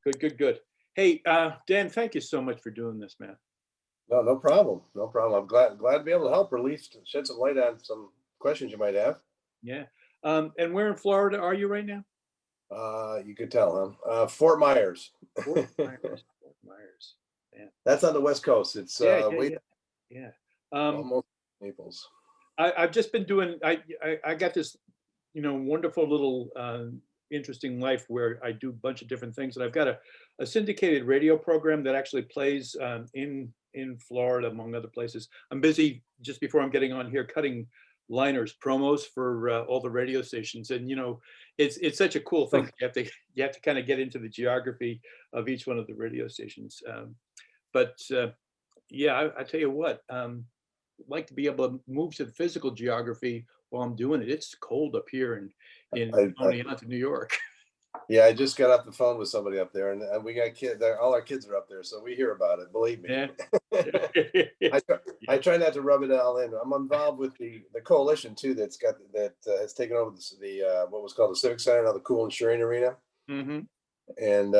Good, good, good. Hey, Dan, thank you so much for doing this, man. No, no problem. No problem. I'm glad to be able to help, or at least shed some light on some questions you might have. Yeah. And where in Florida are you right now? You could tell, huh? Fort Myers. Fort Myers. Fort Myers. Yeah. That's on the West Coast. It's Yeah, yeah, way yeah, yeah. Um, almost Naples. I've just been doing. I got this, wonderful little interesting life where I do a bunch of different things, and I've got a syndicated radio program that actually plays in Florida, among other places. I'm busy just before I'm getting on here cutting liners, promos for all the radio stations, and it's such a cool thing. You have to kind of get into the geography of each one of the radio stations. But yeah, I tell you what. Like to be able to move to the physical geography while I'm doing it. It's cold up here in Oneonta, New York. Yeah, I just got off the phone with somebody up there, and we got kids. All our kids are up there, so we hear about it. Believe me. Yeah. I try not to rub it all in. I'm involved with the coalition too. That has taken over the what was called the Civic Center, now the Cool and Sharing Arena. Hmm. And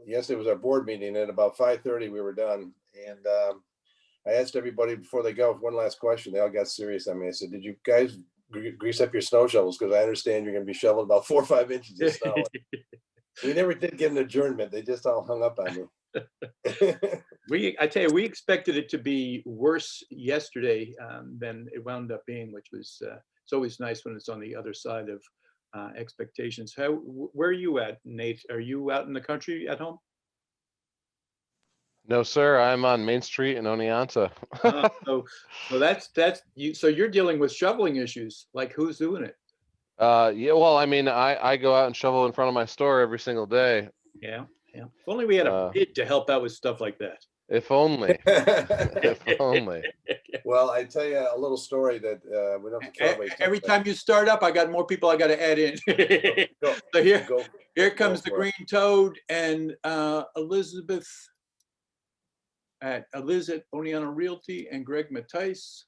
yesterday was our board meeting. At about 5:30, we were done, and I asked everybody before they go one last question. They all got serious on me. I said, "Did you guys grease up your snow shovels? Because I understand you're going to be shoveling about 4 or 5 inches of snow." We never did get an adjournment. They just all hung up on me. I tell you, we expected it to be worse yesterday than it wound up being, which was it's always nice when it's on the other side of expectations. Where are you at, Nate? Are you out in the country at home? No, sir. I'm on Main Street in Oneonta. So that's you. So you're dealing with shoveling issues. Like, who's doing it? Yeah. Well, I mean, I go out and shovel in front of my store every single day. Yeah, yeah. If only we had a bid to help out with stuff like that. If only. If only. Well, I tell you a little story that we don't have to talk about. Every time you start up, I got more people I got to add in. So here comes the Green Toad and Elizabeth at Oneonta Realty and Greg Mattice.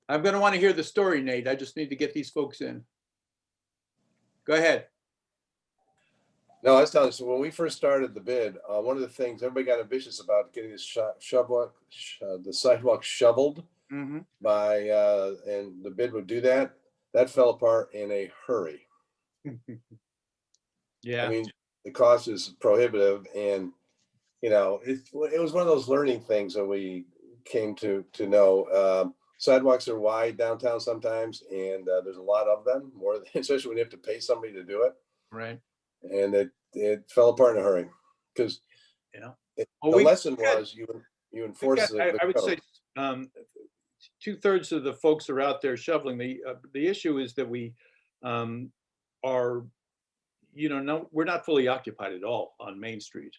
I'm going to want to hear the story, Nate. I just need to get these folks in. Go ahead. No, I was telling you, so when we first started the bid, one of the things everybody got ambitious about getting this the sidewalk shoveled by, and the bid would do that. That fell apart in a hurry. Yeah. I mean, the cost is prohibitive, and it was one of those learning things that we came to know. Sidewalks are wide downtown sometimes, and there's a lot of them, especially when you have to pay somebody to do it. Right. And it fell apart in a hurry because the lesson was you enforce it. I would say 2/3 of the folks are out there shoveling. The issue is that we are, we're not fully occupied at all on Main Street.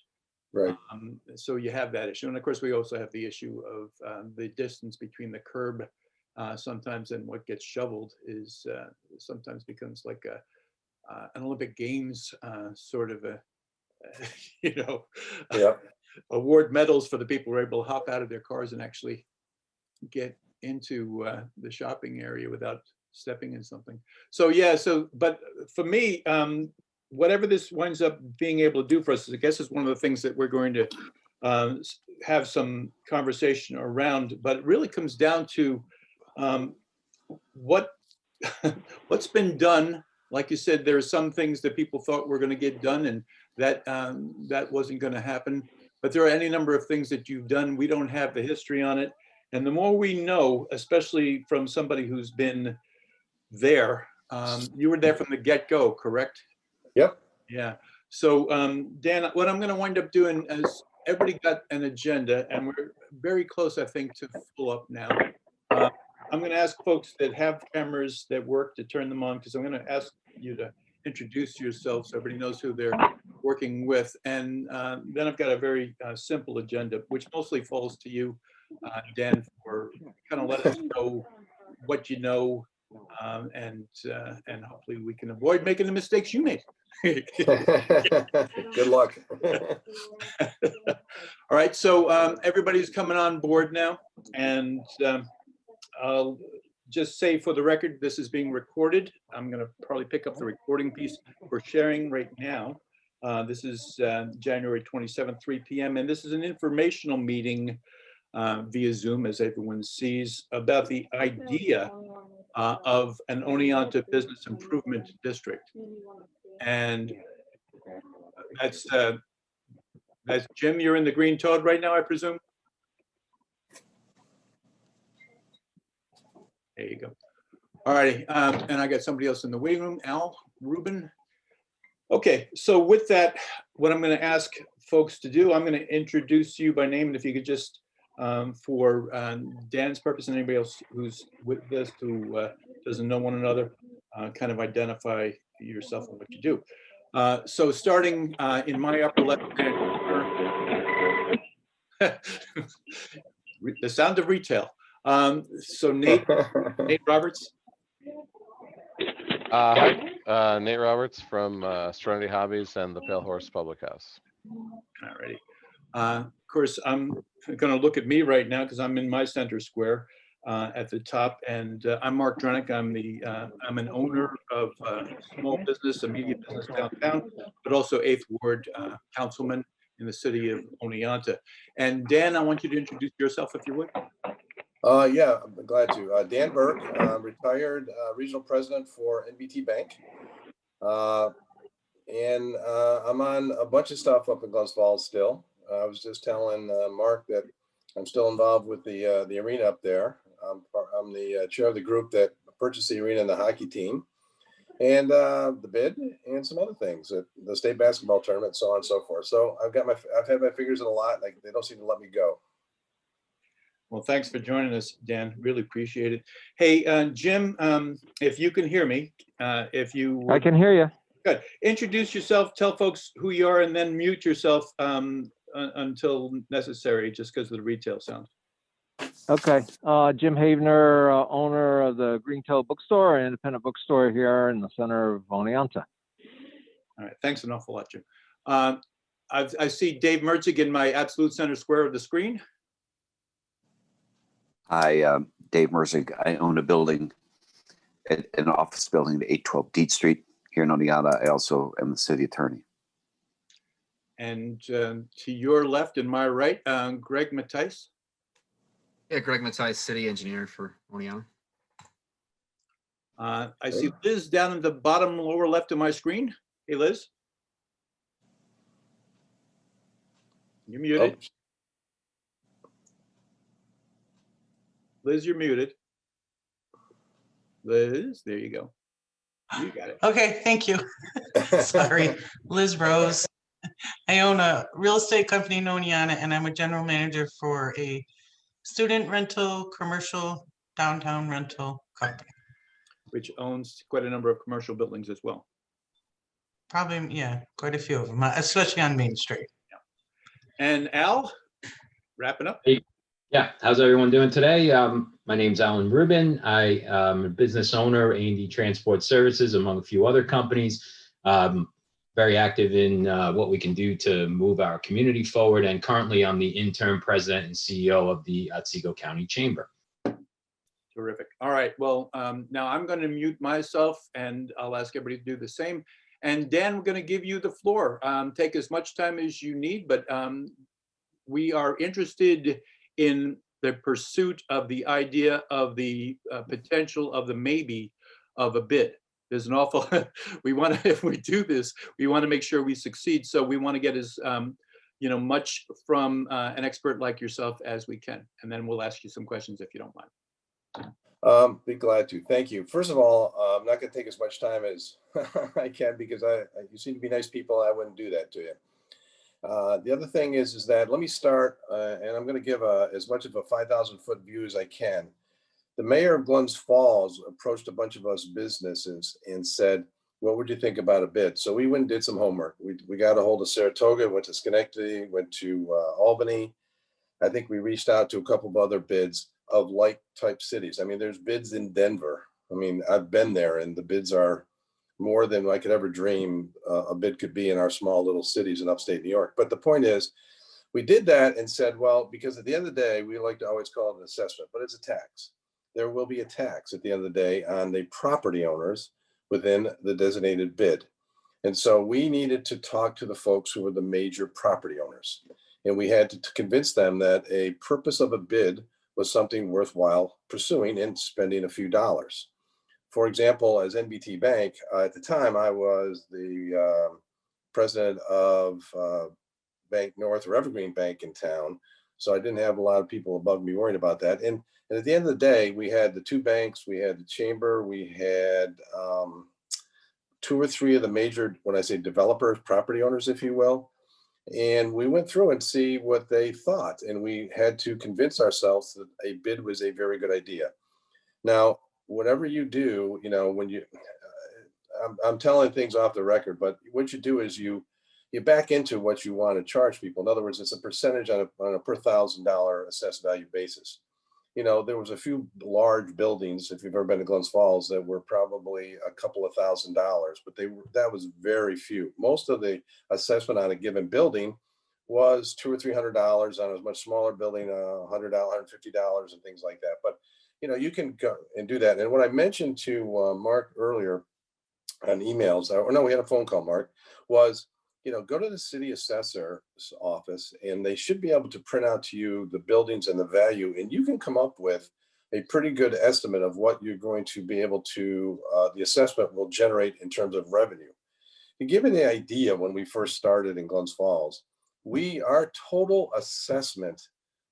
Right. So you have that issue. And of course, we also have the issue of the distance between the curb sometimes and what gets shoveled is sometimes becomes like an Olympic Games sort of award medals for the people who are able to hop out of their cars and actually get into the shopping area without stepping in something. So yeah, but for me, whatever this winds up being able to do for us, I guess is one of the things that we're going to have some conversation around, but it really comes down to what's been done. Like you said, there are some things that people thought were going to get done and that wasn't going to happen. But there are any number of things that you've done. We don't have the history on it. And the more we know, especially from somebody who's been there, you were there from the get-go, correct? Yep. Yeah. So Dan, what I'm going to wind up doing is everybody got an agenda and we're very close, I think, to full up now. I'm going to ask folks that have cameras that work to turn them on because I'm going to ask you to introduce yourself so everybody knows who they're working with. And then I've got a very simple agenda, which mostly falls to you, Dan, for kind of let us know what you know, and hopefully we can avoid making the mistakes you made. Good luck. All right, so everybody's coming on board now, and I'll just say for the record, this is being recorded. I'm going to probably pick up the recording piece we're sharing right now. This is January 27th, 3 p.m. And this is an informational meeting via Zoom, as everyone sees, about the idea of an Oneonta Business Improvement District. And that's Jim, you're in the Green Toad right now, I presume? There you go. All righty, and I got somebody else in the waiting room, Al Rubin. Okay, so with that, what I'm going to ask folks to do, I'm going to introduce you by name, and if you could just, for Dan's purpose and anybody else who's with this who doesn't know one another, kind of identify yourself and what you do. So starting in my upper left-hand corner, the sound of retail. So Nate Roberts. Hi, Nate Roberts from Serenity Hobbies and the Pale Horse Public House. Alrighty. Of course, I'm going to look at me right now because I'm in my center square at the top, and I'm Mark Drenick. I'm an owner of a small business, a media business downtown, but also 8th Ward councilman in the city of Oneonta. And Dan, I want you to introduce yourself if you would. Yeah, I'm glad to. Dan Burke, retired regional president for NBT Bank. And I'm on a bunch of stuff up in Glens Falls still. I was just telling Mark that I'm still involved with the arena up there. I'm the chair of the group that purchased the arena and the hockey team, and the bid and some other things at the state basketball tournament, so on and so forth. So I've had my fingers in a lot. Like, they don't seem to let me go. Well, thanks for joining us, Dan. Really appreciate it. Hey, Jim, if you can hear me, I can hear you. Good. Introduce yourself, tell folks who you are, and then mute yourself until necessary, just because of the retail sound. Okay. Jim Havener, owner of the Green Toe Bookstore, an independent bookstore here in the center of Oneonta. All right. Thanks an awful lot, Jim. I see Dave Mertzig in my absolute center square of the screen. Hi, Dave Merzig. I own a building, an office building at 812 Deed Street here in Oneonta. I also am the city attorney. And to your left and my right, Greg Mattice. Yeah, Greg Mattice, city engineer for Oneonta. I see Liz down in the bottom lower left of my screen. Hey, Liz. You're muted. Oh. Liz, you're muted. Liz, there you go. You got it. Okay, thank you. Sorry, Liz Rose. I own a real estate company in Oneonta, and I'm a general manager for a student rental, commercial, downtown rental company. Which owns quite a number of commercial buildings as well. Probably, yeah, quite a few of them, especially on Main Street. Yeah. And Al, wrapping up. Hey. Yeah, how's everyone doing today? My name's Alan Rubin. I am a business owner, A&D Transport Services, among a few other companies. Very active in what we can do to move our community forward. And currently I'm the interim president and CEO of the Otsego County Chamber. Terrific. All right. Well, now I'm going to mute myself and I'll ask everybody to do the same. And Dan, we're going to give you the floor. Take as much time as you need, but we are interested in the pursuit of the idea of the potential of the maybe of a bid. There's an awful, we want to, if we do this, we want to make sure we succeed. So we want to get as much from an expert like yourself as we can. And then we'll ask you some questions if you don't mind. Be glad to. Thank you. First of all, I'm not going to take as much time as I can because you seem to be nice people. I wouldn't do that to you. The other thing is that let me start, and I'm going to give as much of a 5,000-foot view as I can. The mayor of Glens Falls approached a bunch of us businesses and said, what would you think about a bid? So we went and did some homework. We got a hold of Saratoga, went to Schenectady, went to Albany. I think we reached out to a couple of other bids of like type cities. I mean, there's bids in Denver. I mean, I've been there and the bids are more than I could ever dream a bid could be in our small little cities in upstate New York. But the point is, we did that and said, well, because at the end of the day, we like to always call it an assessment, but it's a tax. there will be a tax at the end of the day on the property owners within the designated bid. And so we needed to talk to the folks who were the major property owners. And we had to convince them that a purpose of a bid was something worthwhile pursuing and spending a few dollars. For example, as NBT Bank, at the time I was the president of Bank North or Evergreen Bank in town. So I didn't have a lot of people above me worrying about that. And at the end of the day, we had the two banks, we had the chamber, we had two or three of the major, when I say developers, property owners, if you will. And we went through and see what they thought. And we had to convince ourselves that a bid was a very good idea. Now, whatever you do, you know, when you, I'm telling things off the record, but what you do is you back into what you want to charge people. In other words, it's a percentage on a per $1,000 assessed value basis. You know, there was a few large buildings, if you've ever been to Glens Falls, that were probably a couple of $1,000, but that was very few. Most of the assessment on a given building was $200 or $300. On a much smaller building, $100, $150 and things like that. But you know, you can go and do that. And what I mentioned to Mark earlier on emails, or no, we had a phone call, Mark, was, you know, go to the city assessor's office and they should be able to print out to you the buildings and the value, and you can come up with a pretty good estimate of what you're going to be able to, the assessment will generate in terms of revenue. To give you the idea, when we first started in Glens Falls, our total assessment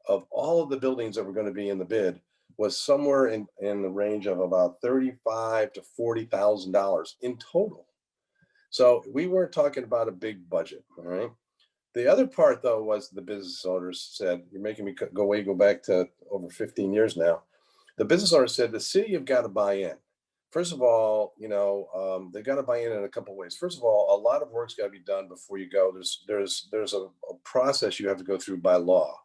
of all of the buildings that were going to be in the bid was somewhere in the range of about $35,000 to $40,000 in total. So we weren't talking about a big budget, all right? The other part, though, was the business owners said, you're making me go back to over 15 years now. The business owners said, the city have got to buy in. First of all, you know, they got to buy in a couple of ways. First of all, a lot of work's got to be done before you go. There's a process you have to go through by law.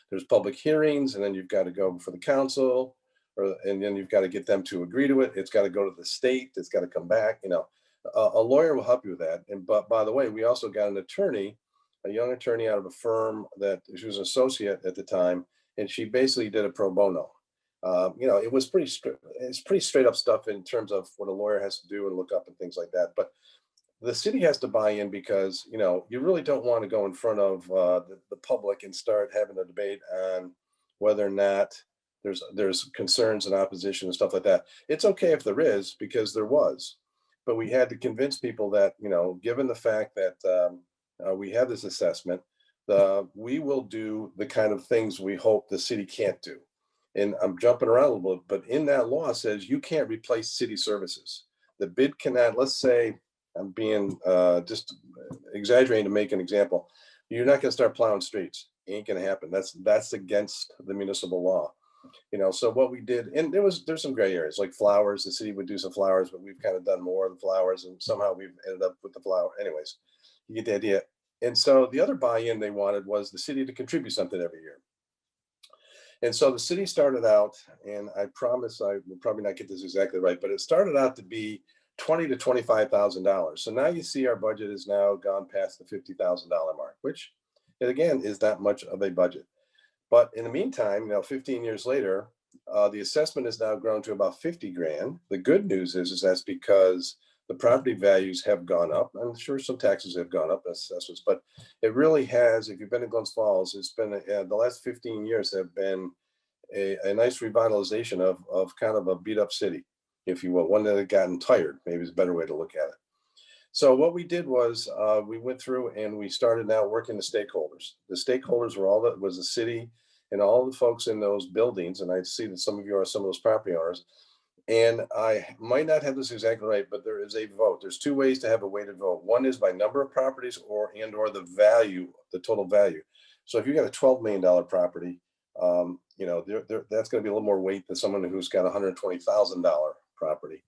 There's public hearings, and then you've got to go before the council, and then you've got to get them to agree to it. It's got to go to the state. It's got to come back. You know, a lawyer will help you with that. And but by the way, we also got an attorney, a young attorney out of a firm that she was an associate at the time, and she basically did a pro bono. You know, it's pretty straight up stuff in terms of what a lawyer has to do and look up and things like that. But the city has to buy in because, you know, you really don't want to go in front of the public and start having a debate on whether or not there's concerns and opposition and stuff like that. It's okay if there is, because there was, but we had to convince people that, you know, given the fact that we have this assessment, we will do the kind of things we hope the city can't do. And I'm jumping around a little bit, but in that law says you can't replace city services. The bid cannot, let's say, I'm being just exaggerating to make an example. You're not going to start plowing streets. It ain't going to happen. That's against the municipal law. You know, so what we did, and there's some gray areas like flowers. The city would do some flowers, but we've kind of done more than flowers, and somehow we've ended up with the flower. Anyways, you get the idea. And so the other buy-in they wanted was the city to contribute something every year. And so the city started out, and I promise I will probably not get this exactly right, but it started out to be $20,000 to $25,000. So now you see our budget has now gone past the $50,000 mark, which, and again, is that much of a budget. But in the meantime, you know, 15 years later, the assessment has now grown to about 50 grand. The good news is that's because the property values have gone up. I'm sure some taxes have gone up, assessments, but it really has. If you've been to Glens Falls, it's been the last 15 years have been a nice revitalization of kind of a beat up city, if you will, one that had gotten tired, maybe is a better way to look at it. So what we did was we went through and we started now working the stakeholders. The stakeholders were all that was the city and all the folks in those buildings. And I see that some of you are some of those property owners. And I might not have this exactly right, but there is a vote. There's two ways to have a weighted vote. One is by number of properties or the value, the total value. So if you got a $12 million property, you know, that's going to be a little more weight than someone who's got a $120,000 property.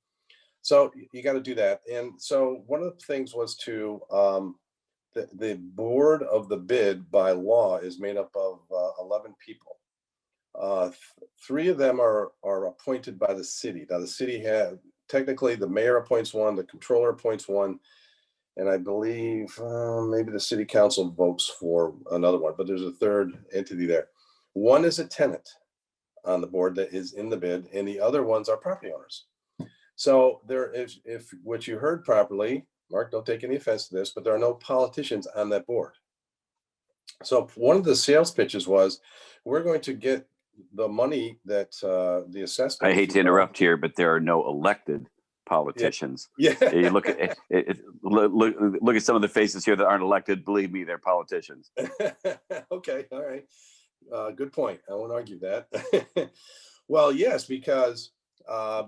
So you got to do that. And so one of the things was to, the board of the bid by law is made up of 11 people. 3 of them are appointed by the city. Now the city technically the mayor appoints one, the controller appoints one, and I believe maybe the city council votes for another one, but there's a third entity there. One is a tenant. on the board that is in the bid, and the other ones are property owners. So there is, if what you heard properly, Mark, don't take any offense to this, but there are no politicians on that board. So one of the sales pitches was, we're going to get the money that the assessment. I hate to interrupt here, but there are no elected politicians. Yeah. You look at look at some of the faces here that aren't elected. Believe me, they're politicians. Okay, all right. Good point. I won't argue that. Well, yes, because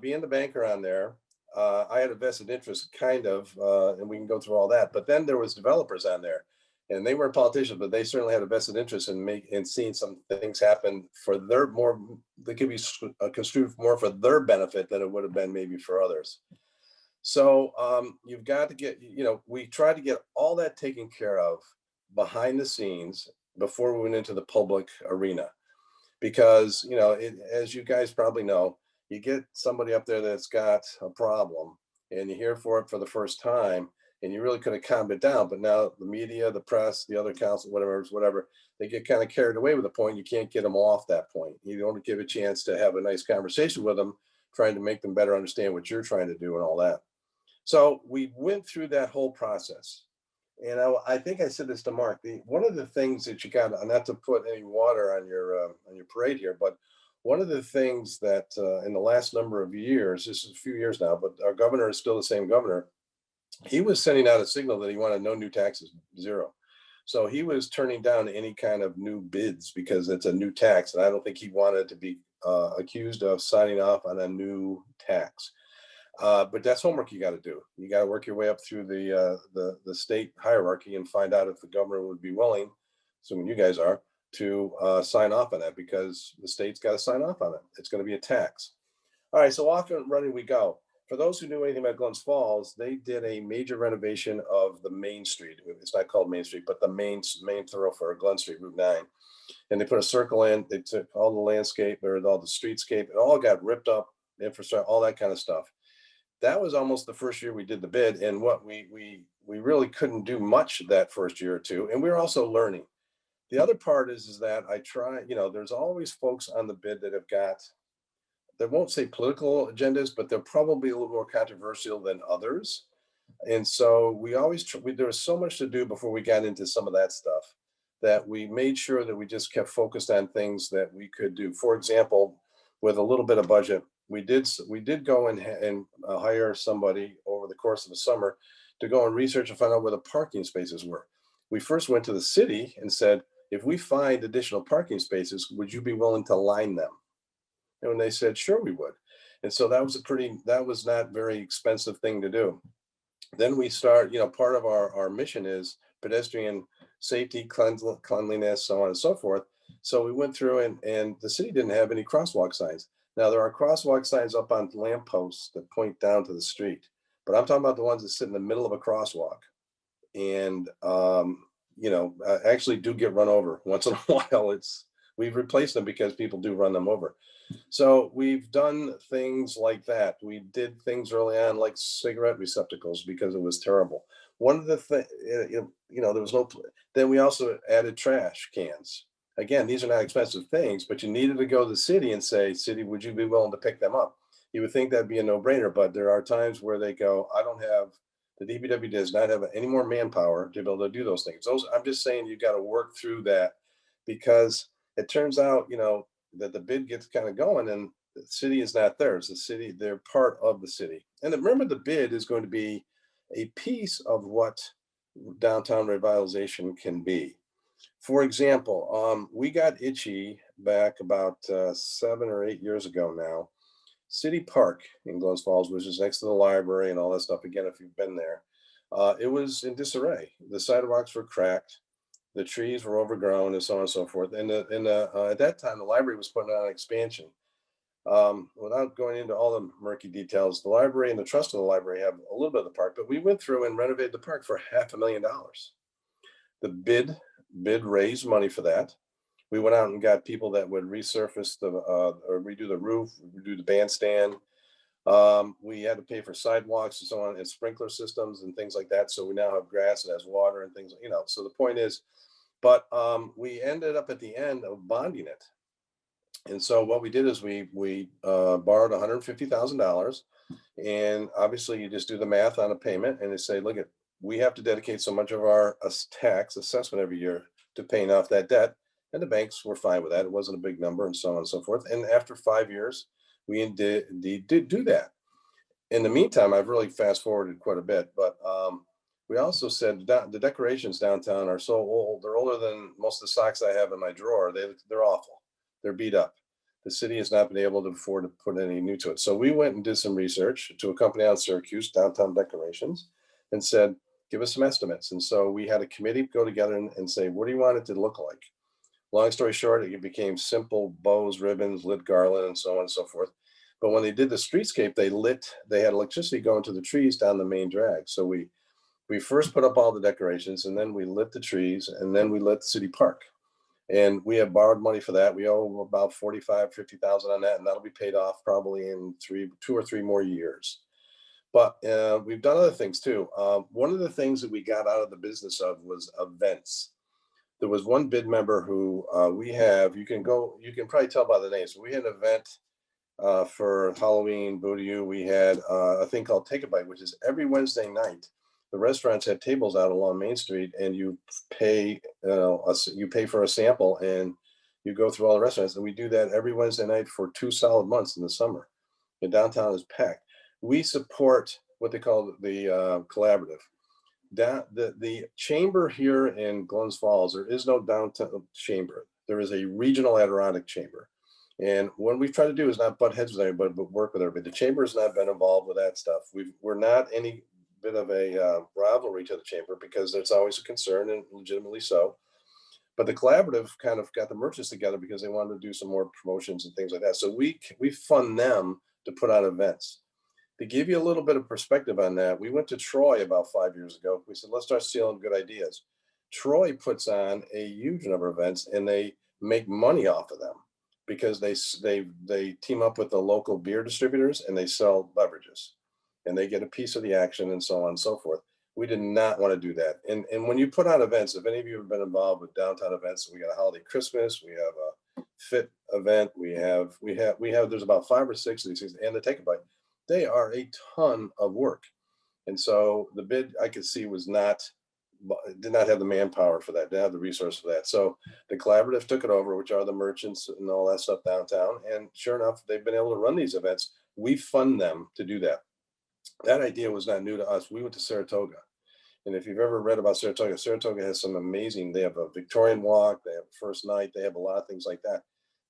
being the banker on there, I had a vested interest, kind of, and we can go through all that. But then there was developers on there, and they weren't politicians, but they certainly had a vested interest in seeing some things happen for their more. They could be construed more for their benefit than it would have been maybe for others. So you've got to get, we try to get all that taken care of behind the scenes before we went into the public arena, because as you guys probably know, you get somebody up there that's got a problem and you hear for it for the first time, and you really could have calmed it down, but now the media, the press, the other council, whatever, they get kind of carried away with the point. You can't get them off that point. You don't give a chance to have a nice conversation with them, trying to make them better understand what you're trying to do and all that. So we went through that whole process. And I think I said this to Mark. One of the things that you got, not to put any water on your parade here, but one of the things that in the last number of years, this is a few years now, but our governor is still the same governor. He was sending out a signal that he wanted no new taxes, zero. So he was turning down any kind of new bids because it's a new tax, and I don't think he wanted to be accused of signing off on a new tax. But that's homework you got to do. You got to work your way up through the state hierarchy and find out if the governor would be willing, assuming you guys are, to sign off on that, because the state's got to sign off on it. It's going to be a tax. All right, so off and running we go. For those who knew anything about Glens Falls, they did a major renovation of the main street. It's not called Main Street, but the main thoroughfare, Glen Street, Route 9. And they put a circle in. They took all the landscape or all the streetscape. It all got ripped up, infrastructure, all that kind of stuff. That was almost the first year we did the bid, and what we really couldn't do much that first year or two, and we were also learning. The other part is that I try, there's always folks on the bid that have got, they won't say political agendas, but they're probably a little more controversial than others. And so we always, there was so much to do before we got into some of that stuff, that we made sure that we just kept focused on things that we could do. For example, with a little bit of budget, we did go and hire somebody over the course of the summer to go and research and find out where the parking spaces were. We first went to the city and said, if we find additional parking spaces, would you be willing to line them? And when they said, sure, we would. And so that was not very expensive thing to do. Then we start, part of our mission is pedestrian safety, cleanliness, so on and so forth. So we went through and the city didn't have any crosswalk signs. Now there are crosswalk signs up on lampposts that point down to the street, but I'm talking about the ones that sit in the middle of a crosswalk, and actually do get run over once in a while. We've replaced them because people do run them over. So we've done things like that. We did things early on like cigarette receptacles because it was terrible. One of the things, there was no. Then we also added trash cans. Again, these are not expensive things, but you needed to go to the city and say, city, would you be willing to pick them up? You would think that'd be a no-brainer, but there are times where they go, the DPW does not have any more manpower to be able to do those things. I'm just saying you've got to work through that, because it turns out, that the bid gets kind of going and the city is not theirs. The city, they're part of the city. And remember, the bid is going to be a piece of what downtown revitalization can be. For example, we got itchy back about 7 or 8 years ago now. City Park in Glens Falls, which is next to the library and all that stuff. Again, if you've been there, it was in disarray. The sidewalks were cracked, the trees were overgrown, and so on and so forth. And at that time, the library was putting on an expansion. Without going into all the murky details, the library and the trust of the library have a little bit of the park, but we went through and renovated the park for $500,000. The bid raised money for that. We went out and got people that would resurface or redo the roof, redo the bandstand. We had to pay for sidewalks and so on, and sprinkler systems and things like that. So we now have grass that has water and things, So the point is, but we ended up at the end of bonding it. And so what we did is we borrowed $150,000, and obviously you just do the math on a payment and they say, look at, we have to dedicate so much of our tax assessment every year to paying off that debt. And the banks were fine with that. It wasn't a big number and so on and so forth. And after 5 years, we indeed did do that. In the meantime, I've really fast forwarded quite a bit, but we also said the decorations downtown are so old. They're older than most of the socks I have in my drawer. They're awful. They're beat up. The city has not been able to afford to put any new to it. So we went and did some research to a company out in Syracuse, Downtown Decorations, and said, give us some estimates. And so we had a committee go together and say, what do you want it to look like? Long story short, it became simple bows, ribbons, lit garland, and so on and so forth. But when they did the streetscape, they had electricity going to the trees down the main drag. So we first put up all the decorations, and then we lit the trees, and then we lit the city park. And we have borrowed money for that. We owe about 45, 50,000 on that, and that'll be paid off probably in 2 or 3 more years. But we've done other things too. One of the things that we got out of the business of was events. There was one bid member who we have, you can probably tell by the names. So we had an event for Halloween, Booty-oo. We had a thing called Take a Bite, which is every Wednesday night. The restaurants have tables out along Main Street, and you pay, you pay for a sample, and you go through all the restaurants. And we do that every Wednesday night for 2 solid months in the summer. And downtown is packed. We support what they call the collaborative. The chamber here in Glens Falls, there is no downtown chamber. There is a regional Adirondack chamber. And what we try to do is not butt heads with everybody, but work with everybody. The chamber has not been involved with that stuff. We're not any bit of a rivalry to the chamber because there's always a concern, and legitimately so. But the collaborative kind of got the merchants together because they wanted to do some more promotions and things like that. So we fund them to put on events. To give you a little bit of perspective on that, we went to Troy about 5 years ago. We said, let's start stealing good ideas. Troy puts on a huge number of events, and they make money off of them because they team up with the local beer distributors and they sell beverages, and they get a piece of the action and so on and so forth. We did not want to do that. And when you put on events, if any of you have been involved with downtown events, we got a holiday Christmas, we have a fit event, we have there's about 5 or 6 of these things, and the Take a Bite. They are a ton of work. And so the bid I could see did not have the manpower for that, didn't have the resource for that. So the collaborative took it over, which are the merchants and all that stuff downtown. And sure enough, they've been able to run these events. We fund them to do that. That idea was not new to us. We went to Saratoga. And if you've ever read about Saratoga, Saratoga has some amazing, they have a Victorian walk, they have a first night, they have a lot of things like that.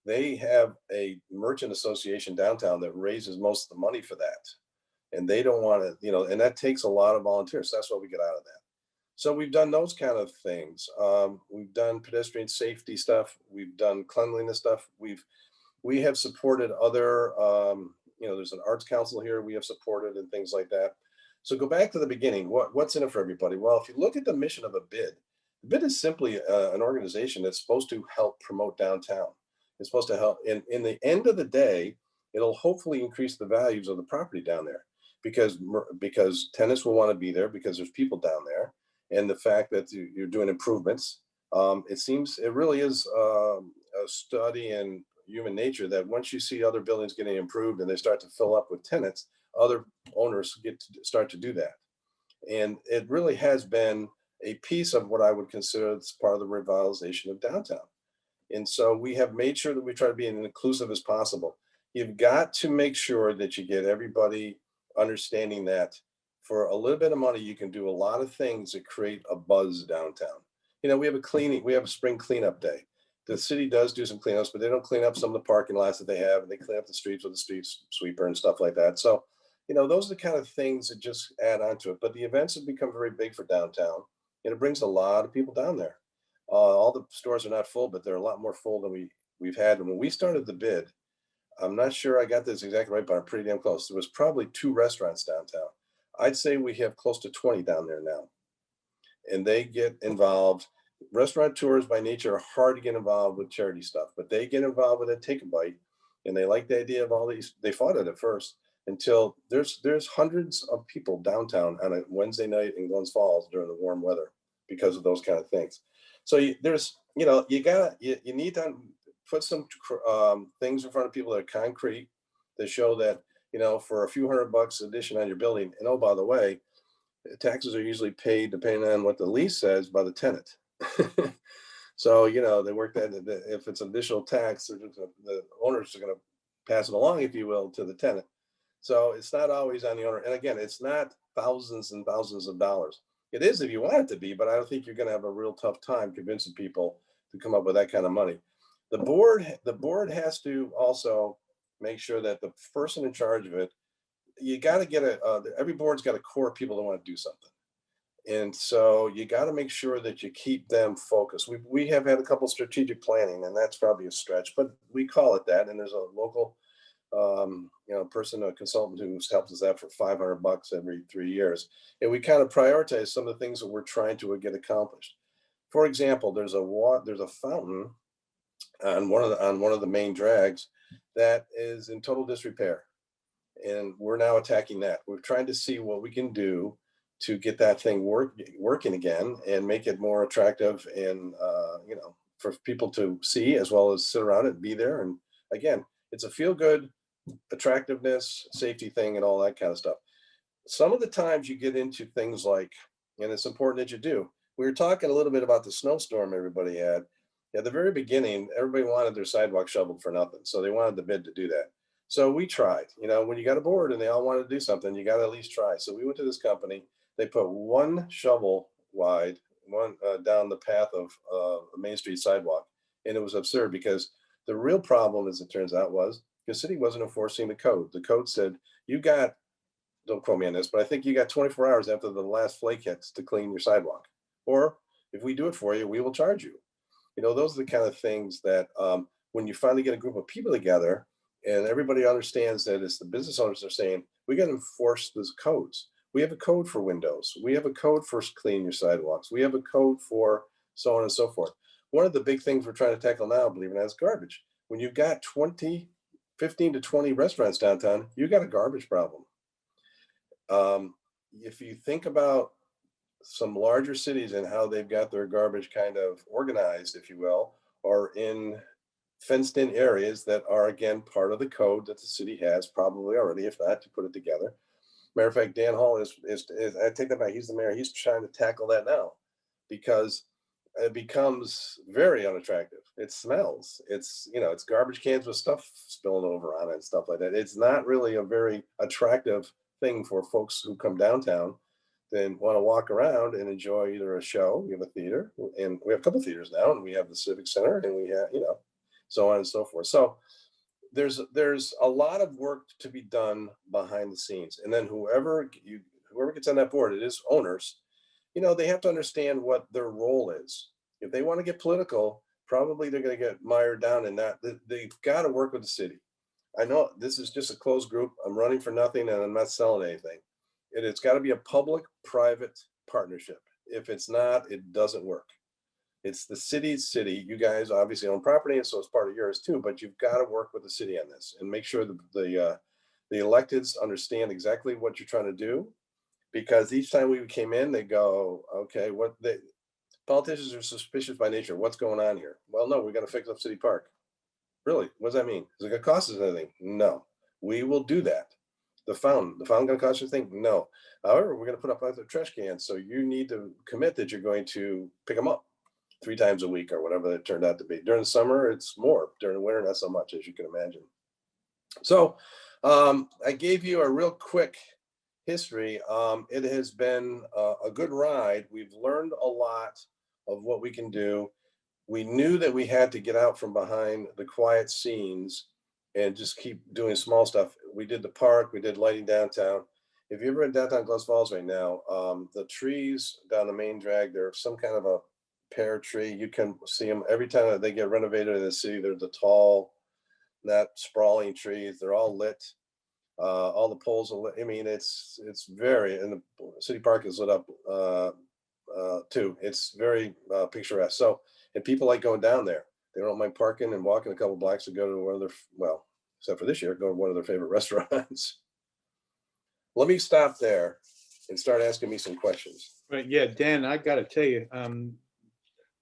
They have a merchant association downtown that raises most of the money for that. And they don't want to, and that takes a lot of volunteers. So that's what we get out of that. So we've done those kind of things. We've done pedestrian safety stuff. We've done cleanliness stuff. We have supported other, there's an arts council here we have supported and things like that. So go back to the beginning. What's in it for everybody? Well, if you look at the mission of a bid, the bid is simply an organization that's supposed to help promote downtown. It's supposed to help. In the end of the day, it'll hopefully increase the values of the property down there because tenants will want to be there because there's people down there. And the fact that you're doing improvements, it really is a study in human nature that once you see other buildings getting improved and they start to fill up with tenants, other owners start to do that. And it really has been a piece of what I would consider as part of the revitalization of downtown. And so we have made sure that we try to be as inclusive as possible. You've got to make sure that you get everybody understanding that for a little bit of money, you can do a lot of things that create a buzz downtown. We have a spring cleanup day. The city does do some cleanups, but they don't clean up some of the parking lots that they have, and they clean up the streets with the street sweeper and stuff like that. So, those are the kind of things that just add on to it. But the events have become very big for downtown, and it brings a lot of people down there. All the stores are not full, but they're a lot more full than we've had. And when we started the bid, I'm not sure I got this exactly right, but I'm pretty damn close. There was probably 2 restaurants downtown. I'd say we have close to 20 down there now. And they get involved. Restaurateurs by nature are hard to get involved with charity stuff, but they get involved with a Take a Bite, and they like the idea of all these. They fought it at first until there's hundreds of people downtown on a Wednesday night in Glens Falls during the warm weather because of those kind of things. So you need to put some things in front of people that are concrete that show that, you know, for a few $100 addition on your building. And oh, by the way, taxes are usually paid depending on what the lease says by the tenant. So, you know, they work that if it's additional tax, the owners are going to pass it along, if you will, to the tenant. So it's not always on the owner. And again, it's not thousands and thousands of dollars. It is if you want it to be, but I don't think you're going to have a real tough time convincing people to come up with that kind of money. The board has to also make sure that the person in charge of it, you got to get every board's got a core of people that want to do something. And so you got to make sure that you keep them focused. We have had a couple strategic planning, and that's probably a stretch, but we call it that. And there's a local, you know, person, a consultant who's helped us out for $500 every 3 years. And we kind of prioritize some of the things that we're trying to get accomplished. For example, there's a fountain on one of the main drags that is in total disrepair. And we're now attacking that. We're trying to see what we can do to get that thing working again and make it more attractive and, you know, for people to see as well as sit around it and be there. And again, it's a feel good attractiveness, safety thing and all that kind of stuff. Some of the times you get into things like, and it's important that you do, we were talking a little bit about the snowstorm everybody had. At the very beginning, everybody wanted their sidewalk shoveled for nothing. So they wanted the bid to do that. So we tried, you know, when you got a board and they all wanted to do something, you got to at least try. So we went to this company. They put one shovel wide, one down the path of a Main Street sidewalk. And it was absurd because the real problem, as it turns out, was the city wasn't enforcing the code. The code said, you got, don't quote me on this, but I think you got 24 hours after the last flake hits to clean your sidewalk. Or if we do it for you, we will charge you. You know, those are the kind of things that when you finally get a group of people together and everybody understands that it's the business owners are saying, we got to enforce those codes. We have a code for windows. We have a code for cleaning your sidewalks. We have a code for so on and so forth. One of the big things we're trying to tackle now, believe it or not, is garbage. When you've got 15 to 20 restaurants downtown, you got a garbage problem. If you think about some larger cities and how they've got their garbage kind of organized, if you will, or in fenced in areas that are, again, part of the code that the city has probably already, if not, to put it together. Matter of fact, Dan Hall is I take that back, he's the mayor, he's trying to tackle that now because it becomes very unattractive. It smells, it's, you know, it's garbage cans with stuff spilling over on it and stuff like that. It's not really a very attractive thing for folks who come downtown then want to walk around and enjoy either a show. We have a theater, and we have a couple theaters now, and we have the Civic Center, and we have, you know, so on and so forth. So there's a lot of work to be done behind the scenes, and then whoever gets on that board, it is owners. You know, they have to understand what their role is. If they want to get political, probably they're going to get mired down in that. They've got to work with the city. I know this is just a closed group. I'm running for nothing, and I'm not selling anything. It's got to be a public-private partnership. If it's not, it doesn't work. It's the city's city. You guys obviously own property, and so it's part of yours too. But you've got to work with the city on this and make sure the electeds understand exactly what you're trying to do. Because each time we came in, they go, "Okay, politicians are suspicious by nature. What's going on here?" Well, no, we're going to fix up City Park. Really? What does that mean? Is it going to cost us anything? No, we will do that. The fountain going to cost you anything? No. However, we're going to put up other trash cans. So you need to commit that you're going to pick them up 3 times a week or whatever it turned out to be. During the summer, it's more. During the winter, not so much, as you can imagine. So I gave you a real quick history. It has been a good ride. We've learned a lot of what we can do. We knew that we had to get out from behind the quiet scenes and just keep doing small stuff. We did the park, we did lighting downtown. If you're ever in downtown Glens Falls right now, the trees down the main drag, they're some kind of a pear tree. You can see them every time that they get renovated in the city. They're the tall, not sprawling trees. They're all lit. All the poles are lit. I mean, it's very, and the city park is lit up too. It's very picturesque. So, and people like going down there. They don't mind parking and walking a couple blocks to go to one of their, well, except for this year, go to one of their favorite restaurants. Let me stop there and start asking me some questions. Right, yeah, Dan, I got to tell you,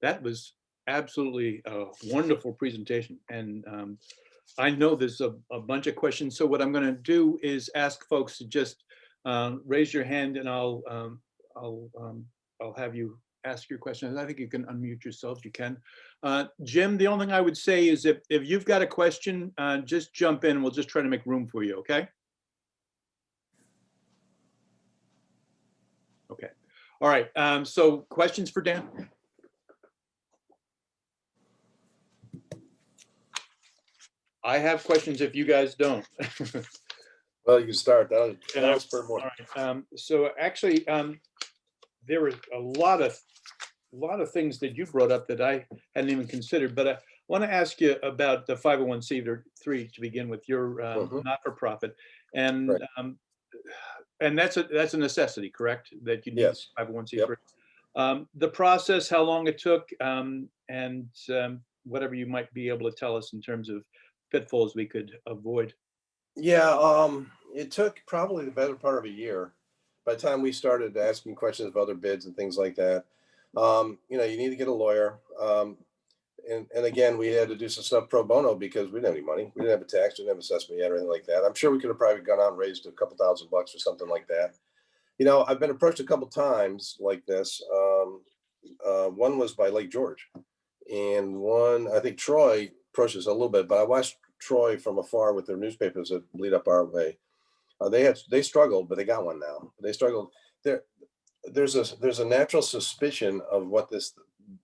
that was absolutely a wonderful presentation. And I know there's a bunch of questions. So what I'm going to do is ask folks to just raise your hand, and I'll have you ask your questions. I think you can unmute yourselves. You can. Jim, the only thing I would say is if you've got a question, just jump in. We'll just try to make room for you. Okay. Okay. All right. So questions for Dan? I have questions if you guys don't. Well, you can start. That'll Yeah. spur more. All right. So actually, there were a lot of things that you brought up that I hadn't even considered. But I want to ask you about the 501c3 to begin with. Your not-for-profit, and Right. And that's a necessity, correct? That you need Yes. 501c3. The process, how long it took, and whatever you might be able to tell us in terms of pitfalls we could avoid. Yeah, it took probably the better part of a year. By the time we started asking questions of other bids and things like that, you need to get a lawyer. And again, we had to do some stuff pro bono because we didn't have any money. We didn't have a tax, we didn't have assessment yet or anything like that. I'm sure we could have probably gone out and raised a couple $1,000 or something like that. I've been approached a couple times like this. One was by Lake George, and one, I think Troy approached us a little bit, but I watched Troy from afar with their newspapers that lead up our way. They struggled, but they got one now. They struggled. There's a natural suspicion of what this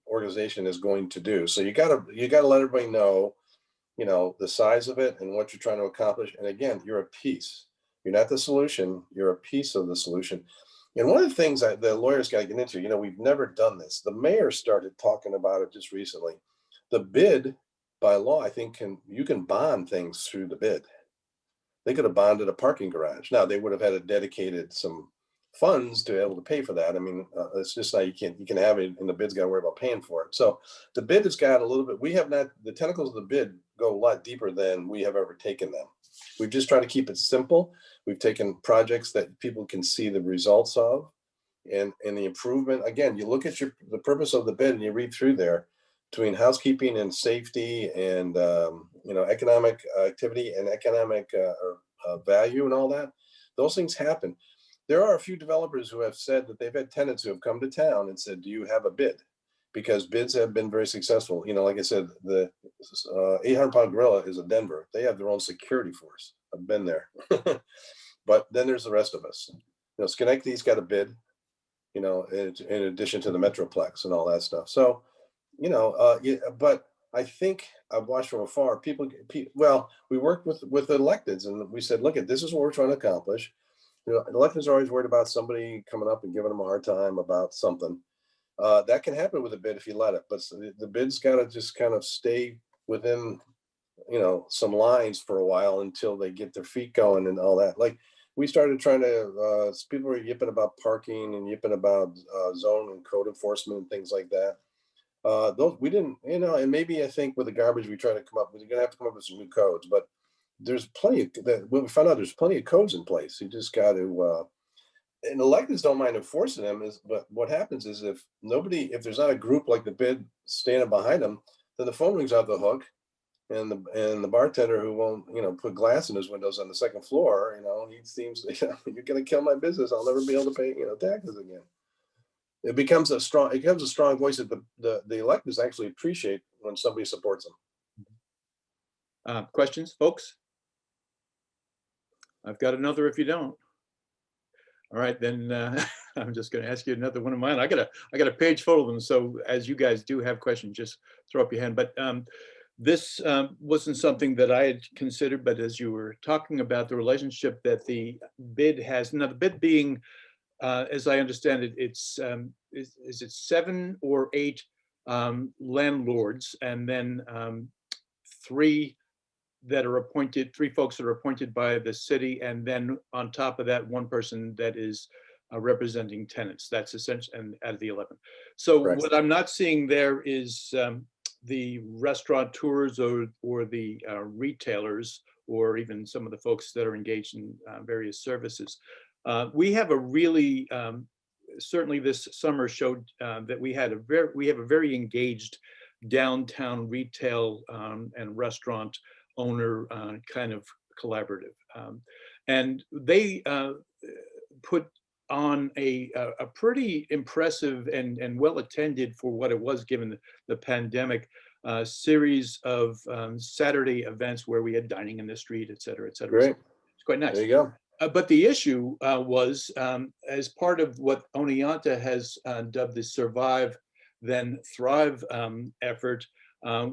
organization is going to do. So you gotta let everybody know, the size of it and what you're trying to accomplish. And again, you're a piece. You're not the solution. You're a piece of the solution. And one of the things that the lawyers got to get into, we've never done this. The mayor started talking about it just recently. The bid, by law, I think you can bond things through the bid. They could have bonded a parking garage. Now they would have had to dedicated some funds to be able to pay for that. I mean, it's just like you can have it, and the bid's got to worry about paying for it. So the bid has got a little bit. We have not, the tentacles of the bid go a lot deeper than we have ever taken them. We've just tried to keep it simple. We've taken projects that people can see the results of, and the improvement. Again, you look at the purpose of the bid and you read through there between housekeeping and safety and economic activity and economic value and all that. Those things happen. There are a few developers who have said that they've had tenants who have come to town and said, "Do you have a bid?" Because bids have been very successful. Like I said, the 800-pound gorilla is a Denver. They have their own security force. I've been there. But then there's the rest of us. Schenectady's got a bid, in addition to the Metroplex and all that stuff. So, but I think I've watched from afar, we worked with the electeds and we said, look, this is what we're trying to accomplish. Electeds are always worried about somebody coming up and giving them a hard time about something. That can happen with a bid if you let it, but the bid's got to just kind of stay within, some lines for a while until they get their feet going and all that. Like we started trying to, people were yipping about parking and yipping about zone and code enforcement and things like that. Those we didn't, and maybe I think with the garbage we try to come up with, you're gonna have to come up with some new codes, but there's plenty that we found out there's plenty of codes in place. You just got to, and electeds don't mind enforcing them. But what happens is if there's not a group like the bid standing behind them, then the phone rings off the hook, and the bartender who won't, put glass in his windows on the second floor, he seems, you're gonna kill my business. I'll never be able to pay, taxes again. It becomes a strong voice that the electeds actually appreciate when somebody supports them. Questions, folks? I've got another if you don't. All right, then I'm just going to ask you another one of mine. I got a page full of them. So as you guys do have questions, just throw up your hand. But this wasn't something that I had considered, but as you were talking about the relationship that the bid has, now the bid being, as I understand it, it's is it 7 or 8 landlords, and then 3 folks that are appointed by the city, and then on top of that, 1 person that is representing tenants. That's essentially, and out of the 11. So Correct. What I'm not seeing there is the restaurateurs or the retailers, or even some of the folks that are engaged in various services. We have a really, certainly this summer showed that we have a very engaged downtown retail and restaurant owner kind of collaborative. And they put on a pretty impressive and well-attended, for what it was given the pandemic, series of Saturday events where we had dining in the street, et cetera, et cetera. Great. It's quite nice. There you go. But the issue was, as part of what Oneonta has dubbed the Survive Then Thrive effort,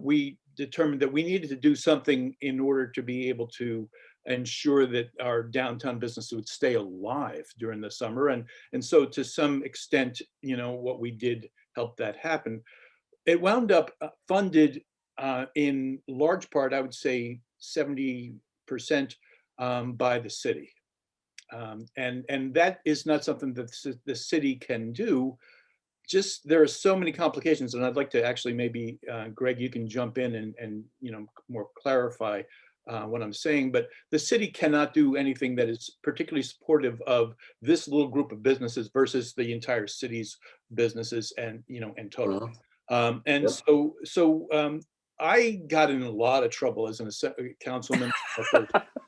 we determined that we needed to do something in order to be able to ensure that our downtown business would stay alive during the summer. And so to some extent, what we did helped that happen. It wound up funded in large part, I would say 70% by the city. And that is not something that the city can do. Just, there are so many complications, and I'd like to actually maybe, Greg, you can jump in and more clarify what I'm saying, but the city cannot do anything that is particularly supportive of this little group of businesses versus the entire city's businesses and, in total. And Yep. so I got in a lot of trouble as a councilman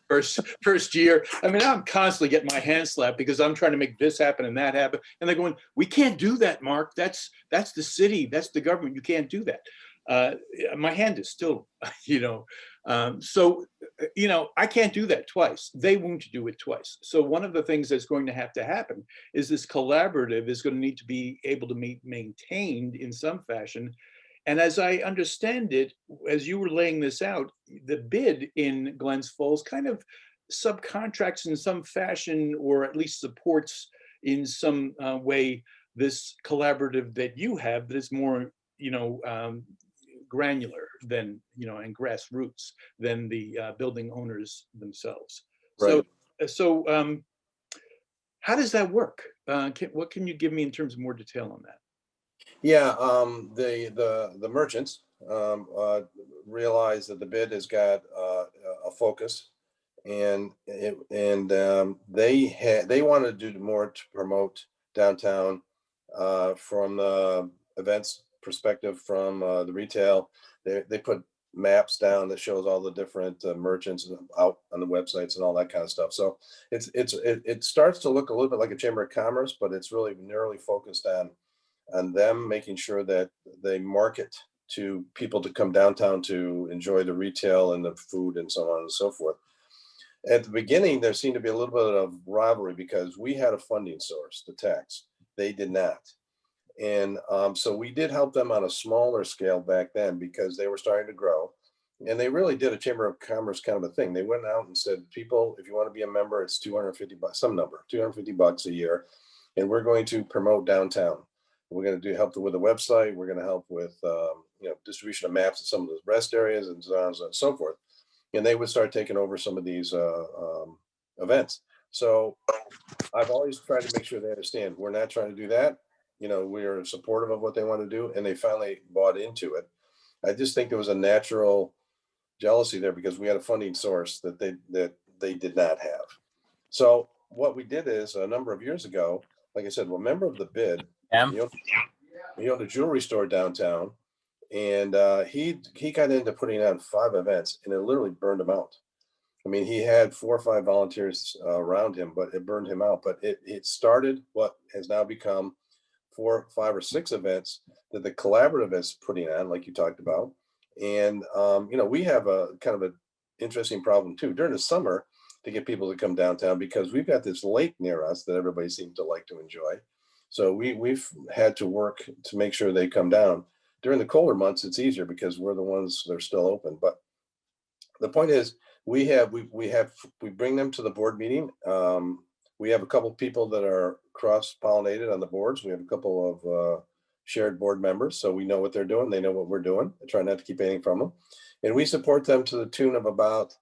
first year. I mean, I'm constantly getting my hands slapped because I'm trying to make this happen and that happen. And they're going, we can't do that, Mark. That's the city. That's the government. You can't do that. My hand is still, so, I can't do that twice. They won't do it twice. So one of the things that's going to have to happen is this collaborative is going to need to be able to be maintained in some fashion. And as I understand it, as you were laying this out, the bid in Glens Falls kind of subcontracts in some fashion, or at least supports in some way this collaborative that you have that is more, granular than, and grassroots than the building owners themselves. Right. So how does that work? What can you give me in terms of more detail on that? Yeah, the merchants realize that the bid has got a focus, and they want to do more to promote downtown from the events perspective, from the retail. They put maps down that shows all the different merchants out on the websites and all that kind of stuff. So it starts to look a little bit like a chamber of commerce, but it's really narrowly focused on them making sure that they market to people to come downtown to enjoy the retail and the food and so on and so forth. At the beginning, there seemed to be a little bit of rivalry because we had a funding source, the tax. They did not. And so we did help them on a smaller scale back then because they were starting to grow. And they really did a Chamber of Commerce kind of a thing. They went out and said, people, if you want to be a member, it's $250, some number, $250 a year. And we're going to promote downtown. We're going to help with the website. We're going to help with distribution of maps of some of the rest areas and so on and so forth. And they would start taking over some of these events. So I've always tried to make sure they understand we're not trying to do that. We're supportive of what they want to do, and they finally bought into it. I just think there was a natural jealousy there because we had a funding source that they did not have. So what we did is a number of years ago, like I said, well, member of the bid, he owned a jewelry store downtown, and he got into putting on 5 events, and it literally burned him out. I mean, he had 4 or 5 volunteers around him, but it burned him out. But it started what has now become 4, 5, or 6 events that the collaborative is putting on, like you talked about. And we have a kind of an interesting problem too during the summer to get people to come downtown because we've got this lake near us that everybody seems to like to enjoy. So we've had to work to make sure they come down. During the colder months, it's easier because we're the ones that are still open. But the point is, we bring them to the board meeting. We have a couple of people that are cross-pollinated on the boards. We have a couple of shared board members, so we know what they're doing. They know what we're doing. I try not to keep anything from them, and we support them to the tune of about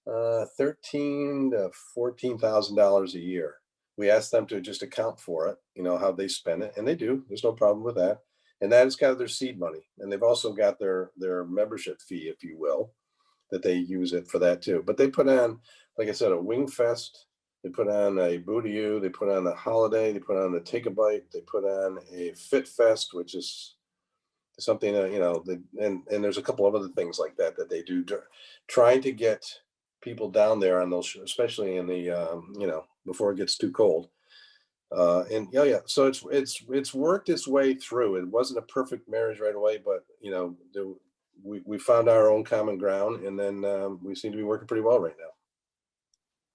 $13,000 to $14,000 a year. We ask them to just account for it, how they spend it, and they do. There's no problem with that. And that is kind of their seed money. And they've also got their membership fee, if you will, that they use it for that too. But they put on, like I said, a Wing Fest. They put on a Boo-to-You. They put on a Holiday. They put on a Take a Bite. They put on a Fit Fest, which is something that, and there's a couple of other things like that they do, trying to get people down there on those, especially in the, before it gets too cold. And yeah. So it's worked its way through. It wasn't a perfect marriage right away, but we found our own common ground, and then we seem to be working pretty well right now.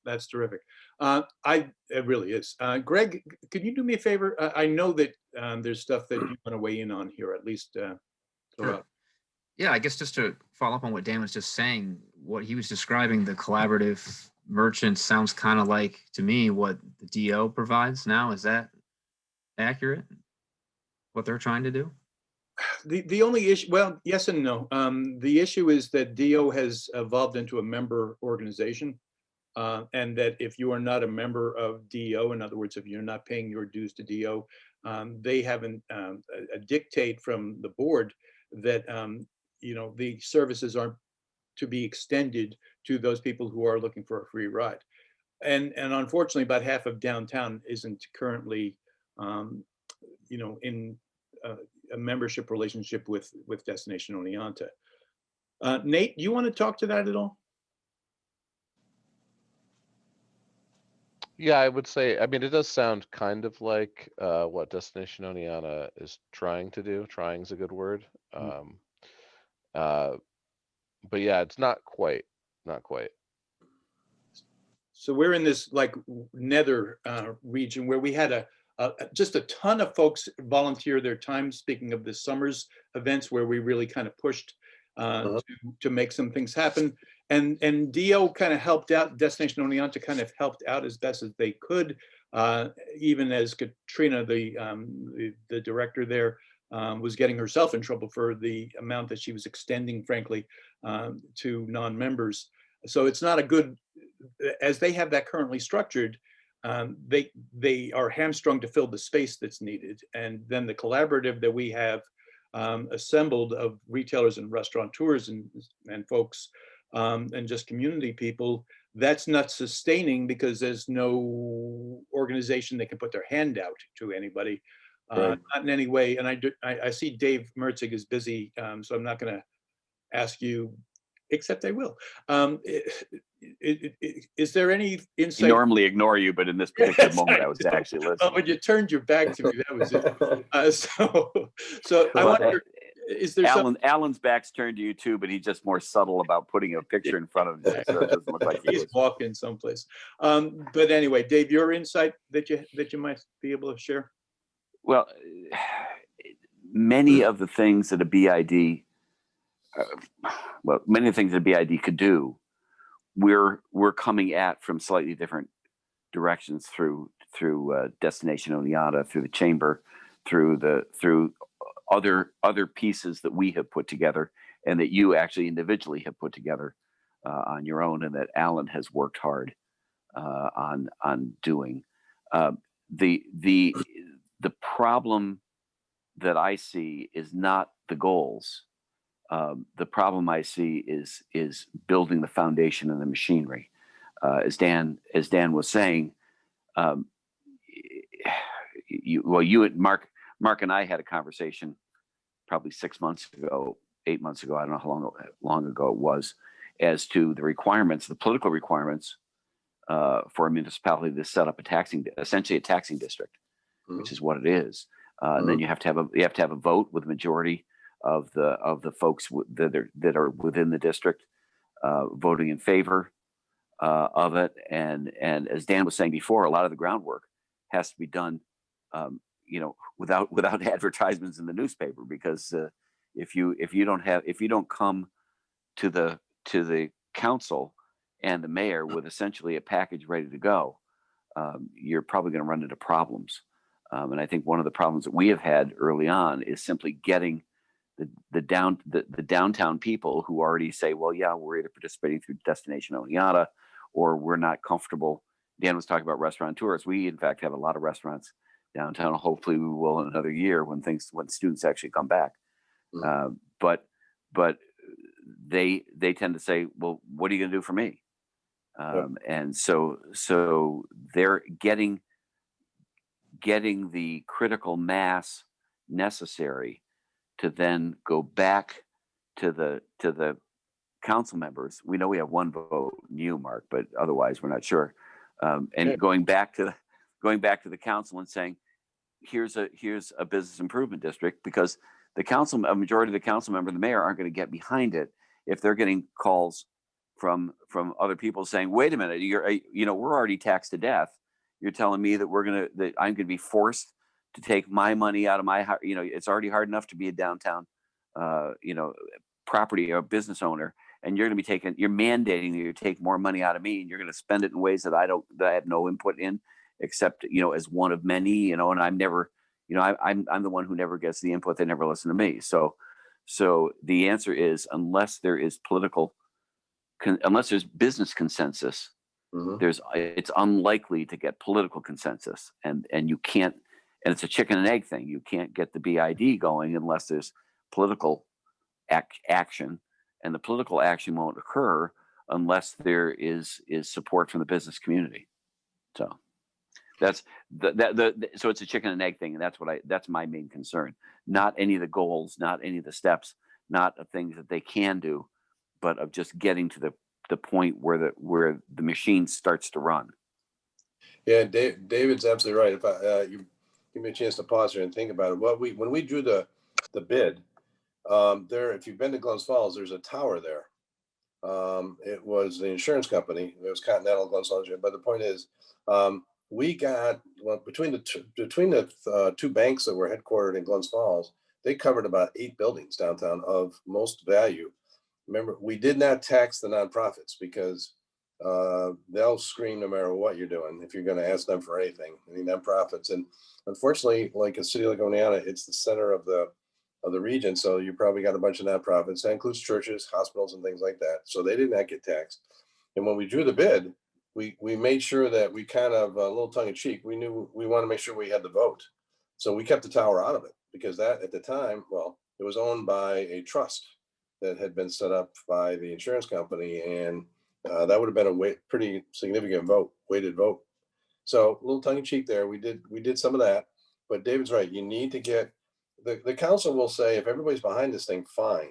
That's terrific. It really is. Greg, could you do me a favor? I know that there's stuff that you want to weigh in on here, at least. Sure. Yeah, I guess just to follow up on what Dan was just saying, what he was describing, the collaborative merchants, sounds kind of like, to me, what the DO provides now. Is that accurate? What they're trying to do? The only issue, well, yes and no. The issue is that DO has evolved into a member organization. And that if you are not a member of DO, in other words, if you're not paying your dues to DO, they have a dictate from the board that the services aren't to be extended to those people who are looking for a free ride. And unfortunately, about half of downtown isn't currently, in a membership relationship with Destination Oneonta. Nate, you want to talk to that at all? Yeah, I would say, I mean, it does sound kind of like what Destination Oneonta is trying to do. Trying is a good word. But yeah, it's not quite. So we're in this like nether region where we had just a ton of folks volunteer their time. Speaking of the summer's events, where we really kind of pushed to make some things happen, and DO kind of helped out. Destination Oneonta kind of helped out as best as they could, even as Katrina, the director there, was getting herself in trouble for the amount that she was extending, frankly, to non-members. So it's not a good, as they have that currently structured, they are hamstrung to fill the space that's needed. And then the collaborative that we have assembled of retailers and restaurateurs and folks and just community people, that's not sustaining because there's no organization that can put their hand out to anybody, Right. not in any way. And I see Dave Mertzig is busy, so I'm not going to ask you, except I will. Is there any I insight? normally ignore you, but in this particular moment, I was actually Oh, listening. but you turned your back to me. That was it. So I wonder, is there Alan's back's turned to you too, but he's just more subtle about putting a picture in front of him, so it doesn't look like he's walking someplace. But anyway, Dave, your insight that you might be able to share? Well, many of the things that a BID, many of the things that a BID could do, we're coming at from slightly different directions through Destination Oneonta, through the chamber, through other pieces that we have put together and that you actually individually have put together on your own, and that Alan has worked hard on doing. The problem that I see is not the goals. The problem I see is building the foundation and the machinery. As Dan was saying, you and Mark and I had a conversation probably 8 months ago. I don't know how long ago it was, as to the requirements, the political requirements for a municipality to set up essentially a taxing district, which is what it is. And then you have to have a vote with a majority of the folks that are within the district voting in favor of it. And as Dan was saying before, a lot of the groundwork has to be done, without advertisements in the newspaper, because if you don't come to the council and the mayor with essentially a package ready to go, you're probably going to run into problems. And I think one of the problems that we have had early on is simply getting the downtown people who already say, well, yeah, we're either participating through Destination Oneonta or we're not comfortable. Dan was talking about restaurateurs. We, in fact, have a lot of restaurants downtown. Hopefully we will in another year when students actually come back. But they tend to say, well, what are you going to do for me? And so they're getting the critical mass necessary to then go back to the council members. We know we have one vote, you, Mark, but otherwise we're not sure. And Okay. going back to the council and saying, here's a business improvement district, because a majority of the council member, the mayor, aren't going to get behind it if they're getting calls from other people saying, wait a minute, we're already taxed to death. You're telling me that I'm going to be forced to take my money out of my, it's already hard enough to be a downtown, property or business owner, and you're going to be you're mandating you to take more money out of me, and you're going to spend it in ways that I have no input in, except, as one of many, and I'm never, I'm the one who never gets the input. They never listen to me. So the answer is, unless there's business consensus, it's unlikely to get political consensus, and you can't, and it's a chicken and egg thing. You can't get the BID going unless there's political action, and the political action won't occur unless there is support from the business community. So that's so it's a chicken and egg thing, and that's my main concern. Not any of the goals, not any of the steps, not of things that they can do, but of just getting to the point where the machine starts to run. Yeah, David's absolutely right. If you give me a chance to pause here and think about it, when we drew the bid, if you've been to Glens Falls, there's a tower there. It was the insurance company. It was Continental Glens Falls, but the point is, we got between the two banks that were headquartered in Glens Falls, they covered about 8 buildings downtown of most value. Remember, we did not tax the nonprofits because they'll scream no matter what you're doing if you're going to ask them for anything. Any nonprofits, and unfortunately, like a city like Oneonta, it's the center of the region, so you probably got a bunch of nonprofits. That includes churches, hospitals, and things like that. So they did not get taxed. And when we drew the bid, we made sure that we kind of a little tongue in cheek. We knew we want to make sure we had the vote, so we kept the tower out of it, because that at the time, it was owned by a trust that had been set up by the insurance company, and that would have been a pretty significant weighted vote. So a little tongue in cheek there. We did some of that, but David's right. You need to get the council will say, if everybody's behind this thing, fine.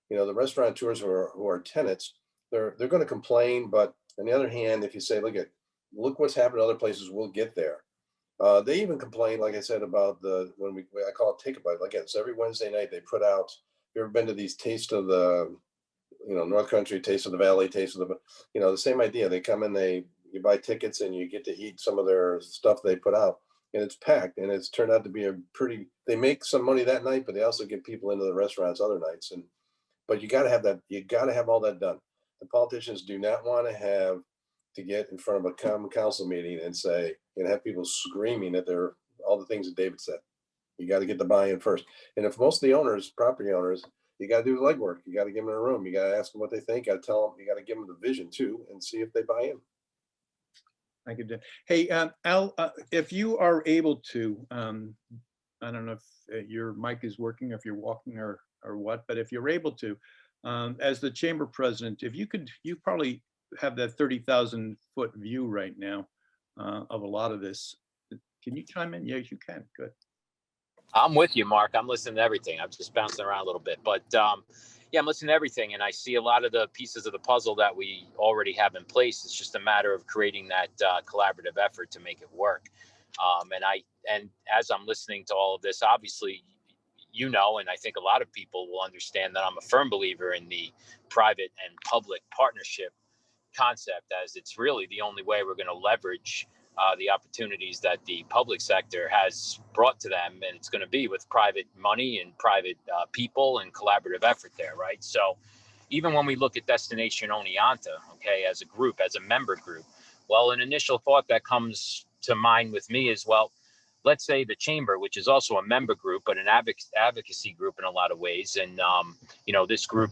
The restaurateurs who are tenants, they're going to complain, but on the other hand, if you say, look what's happened to other places, we'll get there. They even complain, like I said, about I call it Take a Bite. Again, so every Wednesday night they put out. You ever been to these Taste of the, North Country, Taste of the Valley, Taste of the, the same idea. They come in, you buy tickets and you get to eat some of their stuff they put out, and it's packed, and it's turned out to be they make some money that night, but they also get people into the restaurants other nights. But you got to have that. You got to have all that done. The politicians do not want to have to get in front of a common council meeting and say, and have people screaming at all the things that David said. You got to get the buy-in first. And if most of the property owners, you got to do the legwork. You got to give them a room. You got to ask them what they think. You got to tell them. You got to give them the vision too, and see if they buy in. Thank you. Hey, Al, if you are able to, I don't know if your mic is working, if you're walking or what, but if you're able to, as the chamber president, if you could, you probably have that 30,000 foot view right now of a lot of this. Can you chime in? Yes, you can. Good. I'm with you, Mark. I'm listening to everything. I'm just bouncing around a little bit, but yeah, I'm listening to everything, and I see a lot of the pieces of the puzzle that we already have in place. It's just a matter of creating that collaborative effort to make it work. And as I'm listening to all of this, obviously, and I think a lot of people will understand that I'm a firm believer in the private and public partnership concept, as it's really the only way we're going to leverage the opportunities that the public sector has brought to them, and it's going to be with private money and private people and collaborative effort there, right? So even when we look at Destination Oneonta, okay, as a group, as a member group, well, an initial thought that comes to mind with me is, well, let's say the chamber, which is also a member group, but an advocacy group in a lot of ways, and this group,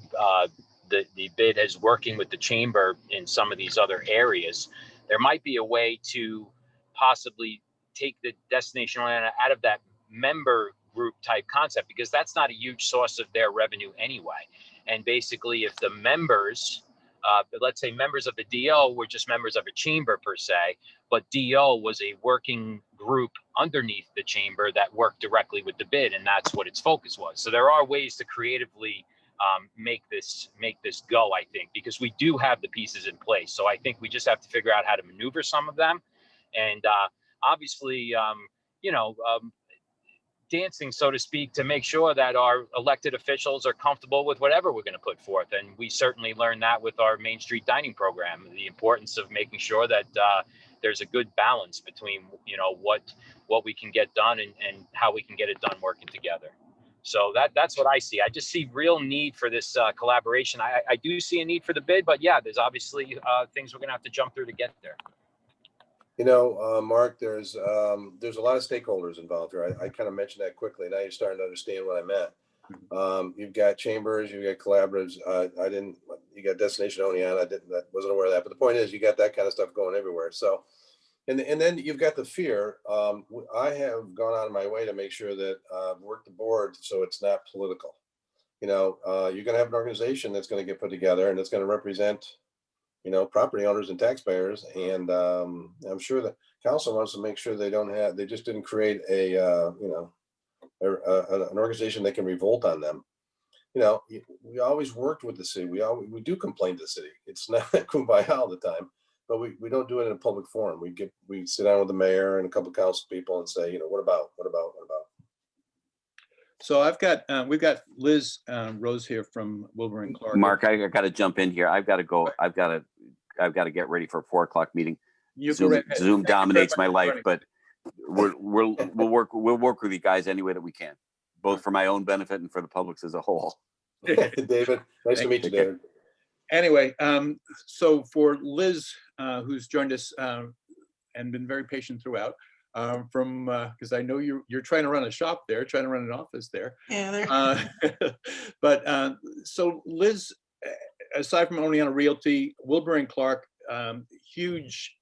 the bid is working with the chamber in some of these other areas. There might be a way to possibly take the Destination out of that member group type concept, because that's not a huge source of their revenue anyway. And basically, if the members, let's say members of the DO were just members of a chamber per se, but DO was a working group underneath the chamber that worked directly with the bid, and that's what its focus was. So there are ways to creatively make this go, I think, because we do have the pieces in place. So I think we just have to figure out how to maneuver some of them, and obviously, dancing, so to speak, to make sure that our elected officials are comfortable with whatever we're going to put forth. And we certainly learned that with our Main Street dining program, the importance of making sure that there's a good balance between, what we can get done and how we can get it done working together. So that's what I see. I just see real need for this collaboration. I do see a need for the bid, but yeah, there's obviously things we're going to have to jump through to get there. Mark, there's a lot of stakeholders involved here. I kind of mentioned that quickly. Now you're starting to understand what I meant. You've got chambers, you've got collaboratives. You got Destination Oneonta. I wasn't aware of that. But the point is, you got that kind of stuff going everywhere. So, and then you've got the fear. I have gone out of my way to make sure that work the board so it's not political. You're going to have an organization that's going to get put together and it's going to represent property owners and taxpayers. And I'm sure the council wants to make sure they just didn't create an organization that can revolt on them. We always worked with the city. We do complain to the city. It's not kumbaya all the time, but we don't do it in a public forum. We sit down with the mayor and a couple of council people and say, what about? So we've got Liz Rose here from Wilbur and Clark. Mark, I got to jump in here. I've got to go. I've got to get ready for a 4:00 meeting. Zoom dominates my life, but we'll work with you guys any way that we can, both for my own benefit and for the public's as a whole. David, nice to meet you, David. Anyway, so for Liz, who's joined us and been very patient throughout, because I know you're trying to run a shop there, trying to run an office there. Yeah, but so Liz, aside from Oneonta Realty, Wilbur and Clark, huge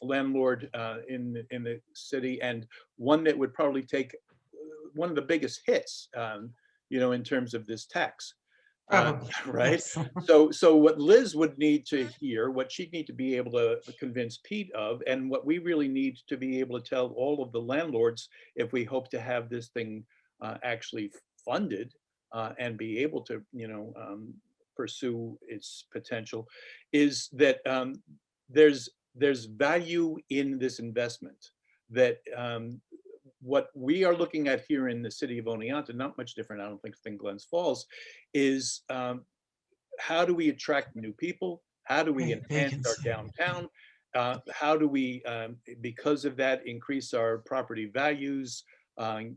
landlord in the city, and one that would probably take one of the biggest hits, in terms of this tax. Right. So what Liz would need to hear, what she'd need to be able to convince Pete of, and what we really need to be able to tell all of the landlords, if we hope to have this thing actually funded and be able to, pursue its potential, is that there's value in this investment. That what we are looking at here in the city of Oneonta, not much different, I don't think, than Glens Falls, is how do we attract new people? How do we enhance our downtown? How do we, because of that, increase our property values? And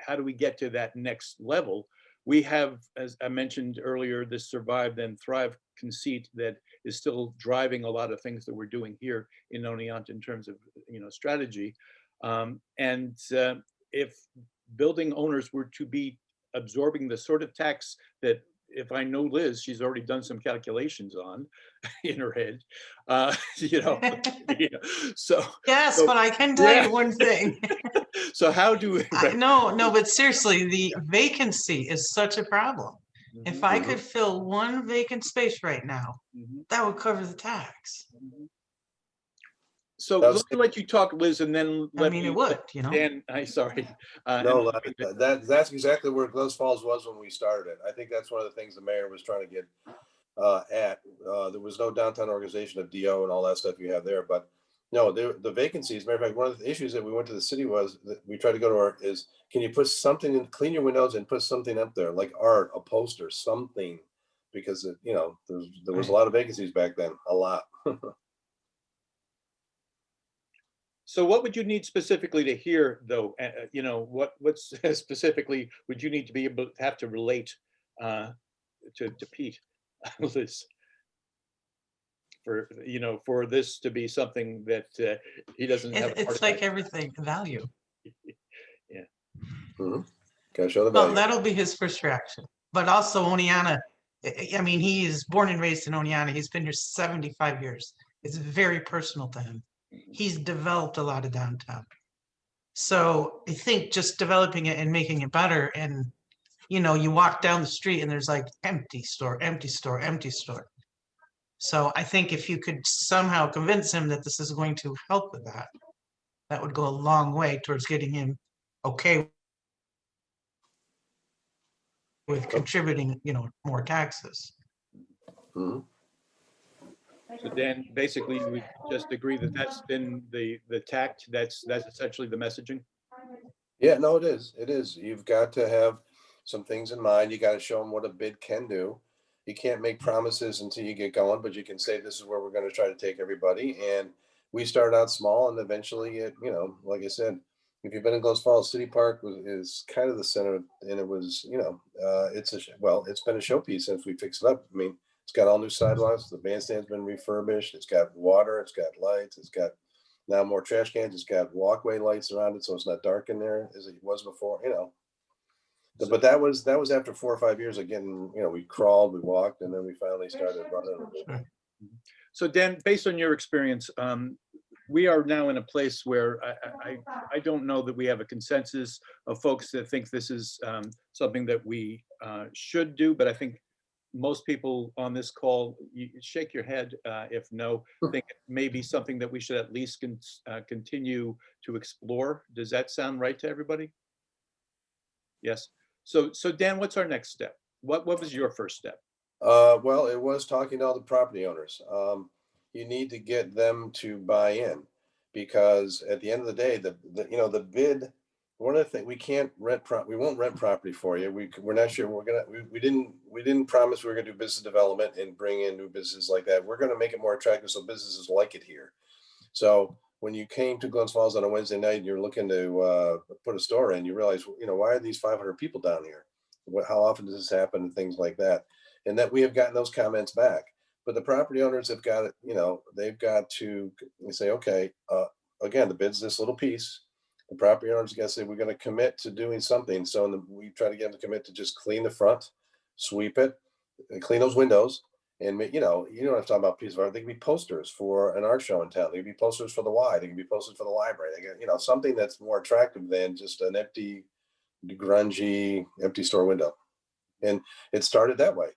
how do we get to that next level? We have, as I mentioned earlier, this survive then thrive conceit that is still driving a lot of things that we're doing here in Oneonta in terms of strategy. And if building owners were to be absorbing the sort of tax that, if I know Liz, she's already done some calculations on in her head, so. Yes, but I can tell you one thing. So how do we? No, but seriously, the vacancy is such a problem. If I could fill one vacant space right now, that would cover the tax. So let me let you talk, Liz, and then it would, Dan, sorry. No, that's exactly where Glens Falls was when we started. I think that's one of the things the mayor was trying to get at. There was no downtown organization of DO and all that stuff you have there, but no, the vacancies. Matter of fact, one of the issues that we went to the city was that we tried to go to our is, can you put something in, clean your windows and put something up there, like art, a poster, something, because there was a lot of vacancies back then, a lot. So what would you need specifically to hear, though? What's specifically would you need to be able to have to relate to Pete, Liz, for this to be something that he doesn't have? It's like everything, value. Yeah. Gotta show the value. Well, that'll be his first reaction. But also Oneonta, he's born and raised in Oneonta. He's been here 75 years. It's very personal to him. He's developed a lot of downtown. So I think just developing it and making it better, and you walk down the street and there's like empty store, empty store, empty store. So I think if you could somehow convince him that this is going to help with that, that would go a long way towards getting him okay with contributing, more taxes. Mhm. So Dan, basically, you would just agree that that's been the tact, that's essentially the messaging? Yeah, no, it is. It is. You've got to have some things in mind. You got to show them what a bid can do. You can't make promises until you get going, but you can say this is where we're going to try to take everybody. And we started out small, and eventually, like I said, if you've been in Glens Falls, City Park is kind of the center, and it was, it's been a showpiece since we fixed it up. I mean, it's got all new sidewalks. The bandstand's been refurbished. It's got water. It's got lights. It's got now more trash cans. It's got walkway lights around it, so it's not dark in there as it was before. But that was after 4 or 5 years of getting. We crawled, we walked, and then we finally started running. Sure. So Dan, based on your experience, we are now in a place where I don't know that we have a consensus of folks that think this is something that we should do, but I think most people on this call, you shake your head if no, think it may be something that we should at least continue to explore. Does that sound right to everybody? Yes. So Dan, what's our next step? What was your first step? Well, it was talking to all the property owners. You need to get them to buy in, because at the end of the day, the bid. One of the things, we won't rent property for you. We're not sure we didn't promise we were gonna do business development and bring in new business like that. We're gonna make it more attractive so businesses like it here. So when you came to Glens Falls on a Wednesday night and you're looking to put a store in, you realize, why are these 500 people down here? How often does this happen, and things like that? And that we have gotten those comments back. But the property owners have got it, they've got to say, okay, again, the bid's this little piece. The property owners got to say, we're going to commit to doing something. So we try to get them to commit to just clean the front, sweep it, and clean those windows. And, you don't have to talk about piece of art. They can be posters for an art show in town. They can be posters for the Y. They can be posters for the library. They get, something that's more attractive than just an empty, grungy, empty store window. And it started that way.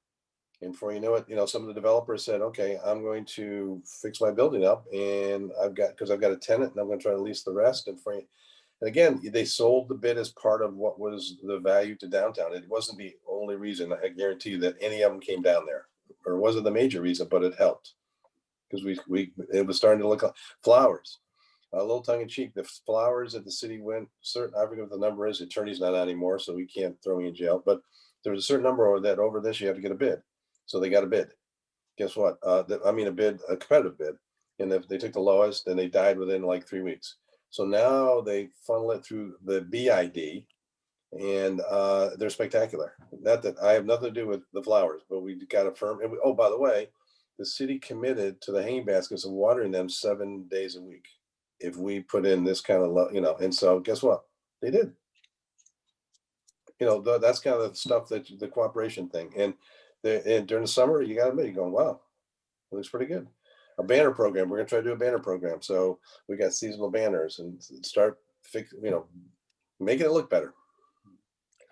And before you know it, some of the developers said, okay, I'm going to fix my building up, and because I've got a tenant, and I'm going to try to lease the rest. And again, they sold the bid as part of what was the value to downtown. It wasn't the only reason. I guarantee you that any of them came down there, or it wasn't the major reason, but it helped, because it was starting to look like flowers. A little tongue in cheek, the flowers that the city went certain. I forget what the number is. The attorney's not anymore, so we can't throw me in jail. But there was a certain number over this you have to get a bid. So they got a bid. Guess what? A competitive bid. And if they took the lowest, then they died within like 3 weeks. So now they funnel it through the BID, and they're spectacular. Not that I have nothing to do with the flowers, but we got a firm. And by the way, the city committed to the hanging baskets and watering them 7 days a week. If we put in this kind of, and so guess what? They did. That's kind of the stuff that the cooperation thing. And during the summer, you got to admit, you're going, wow, it looks pretty good. A banner program. We're going to try to do a banner program. So we got seasonal banners and start making it look better.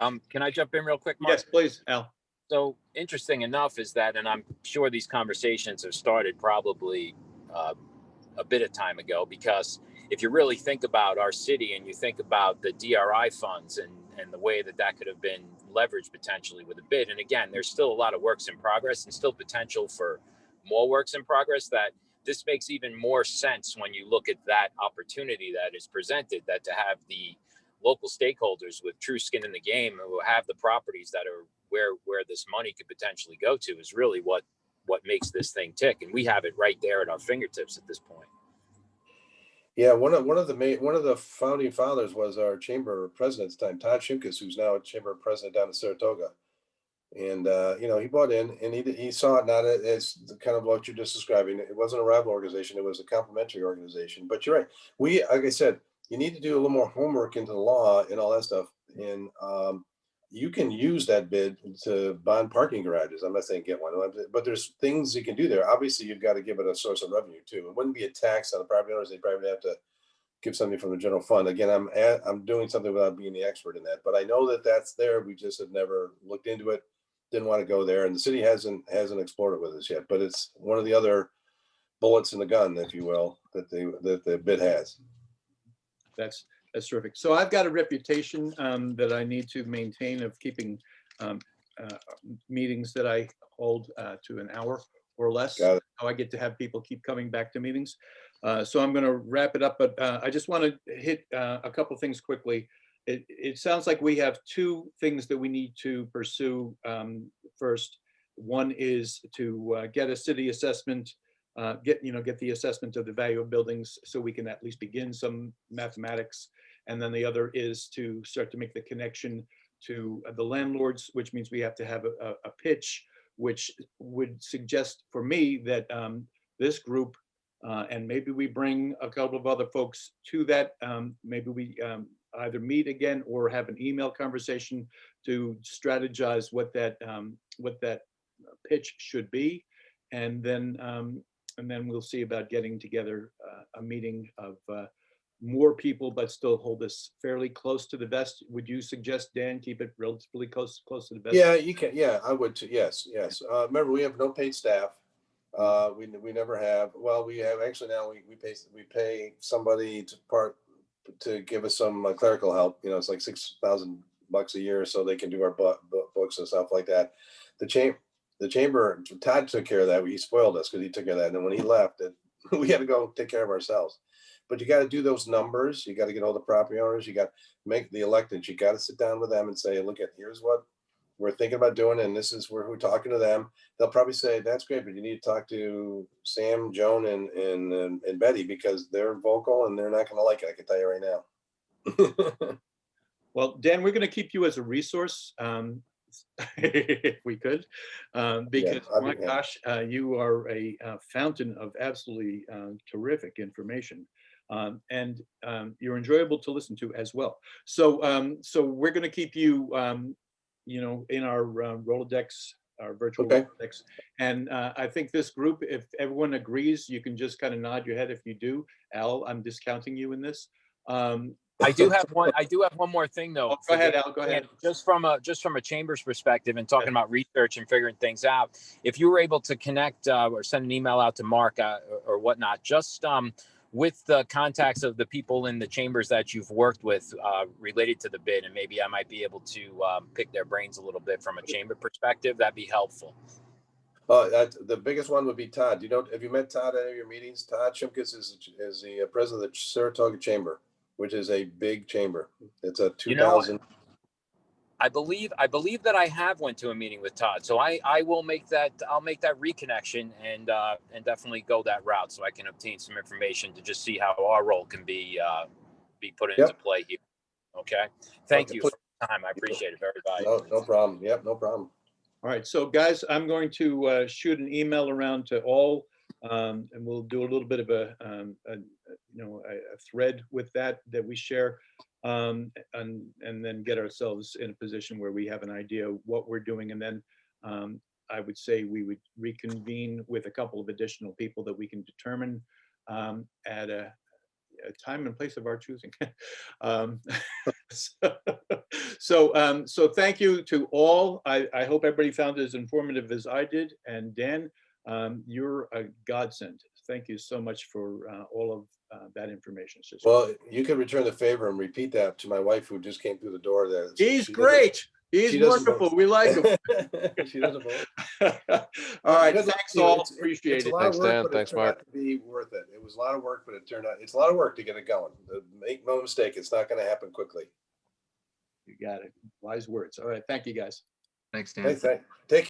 Can I jump in real quick, Mark? Yes, please, Al. So interesting enough is that, and I'm sure these conversations have started probably a bit of time ago, because if you really think about our city and you think about the DRI funds and the way that could have been leveraged potentially with a bid. And again, there's still a lot of works in progress and still potential for more works in progress, that this makes even more sense when you look at that opportunity that is presented, that to have the local stakeholders with true skin in the game who have the properties that are where this money could potentially go to is really what makes this thing tick. And we have it right there at our fingertips at this point. Yeah, one of the founding fathers was our chamber president at the time, Todd Shimkus, who's now a chamber president down in Saratoga. And he bought in, and he saw it not as kind of what you're just describing. It wasn't a rival organization; it was a complementary organization. But you're right. Like I said, you need to do a little more homework into the law and all that stuff. And you can use that bid to bond parking garages. I'm not saying get one, but there's things you can do there. Obviously, you've got to give it a source of revenue too. It wouldn't be a tax on the property owners. They probably have to give something from the general fund. Again, I'm doing something without being the expert in that, but I know that that's there. We just have never looked into it. Didn't want to go there, and the city hasn't explored it with us yet. But it's one of the other bullets in the gun, if you will, that the bid has. That's terrific. So I've got a reputation that I need to maintain of keeping meetings that I hold to an hour or less. Got it. How I get to have people keep coming back to meetings. So I'm going to wrap it up, but I just want to hit a couple things quickly. It sounds like we have two things that we need to pursue. First, one is to get a city assessment, get the assessment of the value of buildings so we can at least begin some mathematics. And then the other is to start to make the connection to the landlords, which means we have to have a pitch, which would suggest for me that this group, and maybe we bring a couple of other folks to that, maybe we either meet again or have an email conversation to strategize what that pitch should be, and then we'll see about getting together a meeting of more people, but still hold this fairly close to the vest. Would you suggest, Dan, keep it relatively close to the vest? Yeah, you can. Yeah, I would too. Yes, yes. Remember, we have no paid staff. We never have. Well, we have actually now. We pay somebody to give us some clerical help. You know, it's like $6,000 a year, so they can do our books and stuff like that. The chamber, Todd took care of that. He spoiled us because he took care of that. And then when he left, we had to go take care of ourselves. But you got to do those numbers. You got to get all the property owners. You got to make the electeds. You got to sit down with them and say, look, here's what we're thinking about doing, and this is where we're talking to them. They'll probably say, that's great, but you need to talk to Sam, Joan, and Betty, because they're vocal and they're not going to like it. I can tell you right now. Well, Dan, we're going to keep you as a resource, if we could, because my gosh, you are a fountain of absolutely terrific information. And you're enjoyable to listen to as well. So we're going to keep you, in our Rolodex, our virtual Rolodex. And I think this group, if everyone agrees, you can just kind of nod your head if you do. Al, I'm discounting you in this. I do have one more thing though. Oh, go ahead, Al. Go ahead. Just from a chamber's perspective and talking about research and figuring things out, if you were able to connect or send an email out to Mark or whatnot, just with the contacts of the people in the chambers that you've worked with related to the bid, and maybe I might be able to pick their brains a little bit from a chamber perspective, that'd be helpful. The biggest one would be Todd. Have you met Todd at any of your meetings? Todd Shimkus is the president of the Saratoga Chamber, which is a big chamber. It's a 2,000. I believe that I have went to a meeting with Todd, so I'll make that reconnection and definitely go that route so I can obtain some information to just see how our role can be put into play here. Okay. Thank you for the time. I appreciate it very valuable. No problem. Yep, no problem. All right, so guys, I'm going to shoot an email around to all, and we'll do a little bit of a thread with that we share, and then get ourselves in a position where we have an idea of what we're doing, and then I would say we would reconvene with a couple of additional people that we can determine at a time and place of our choosing. So thank you to all. I hope everybody found it as informative as I did. And Dan, you're a godsend. Thank you so much for all of that information. Well, you could return the favor and repeat that to my wife, who just came through the door there. He's great. He's wonderful. We like him. She doesn't vote. All right. Thanks all. Appreciate it. Thanks, Dan. Thanks, Mark. To be worth it. It was a lot of work, but it turned out it's a lot of work to get it going. Make no mistake, it's not going to happen quickly. You got it. Wise words. All right. Thank you, guys. Thanks, Dan. Take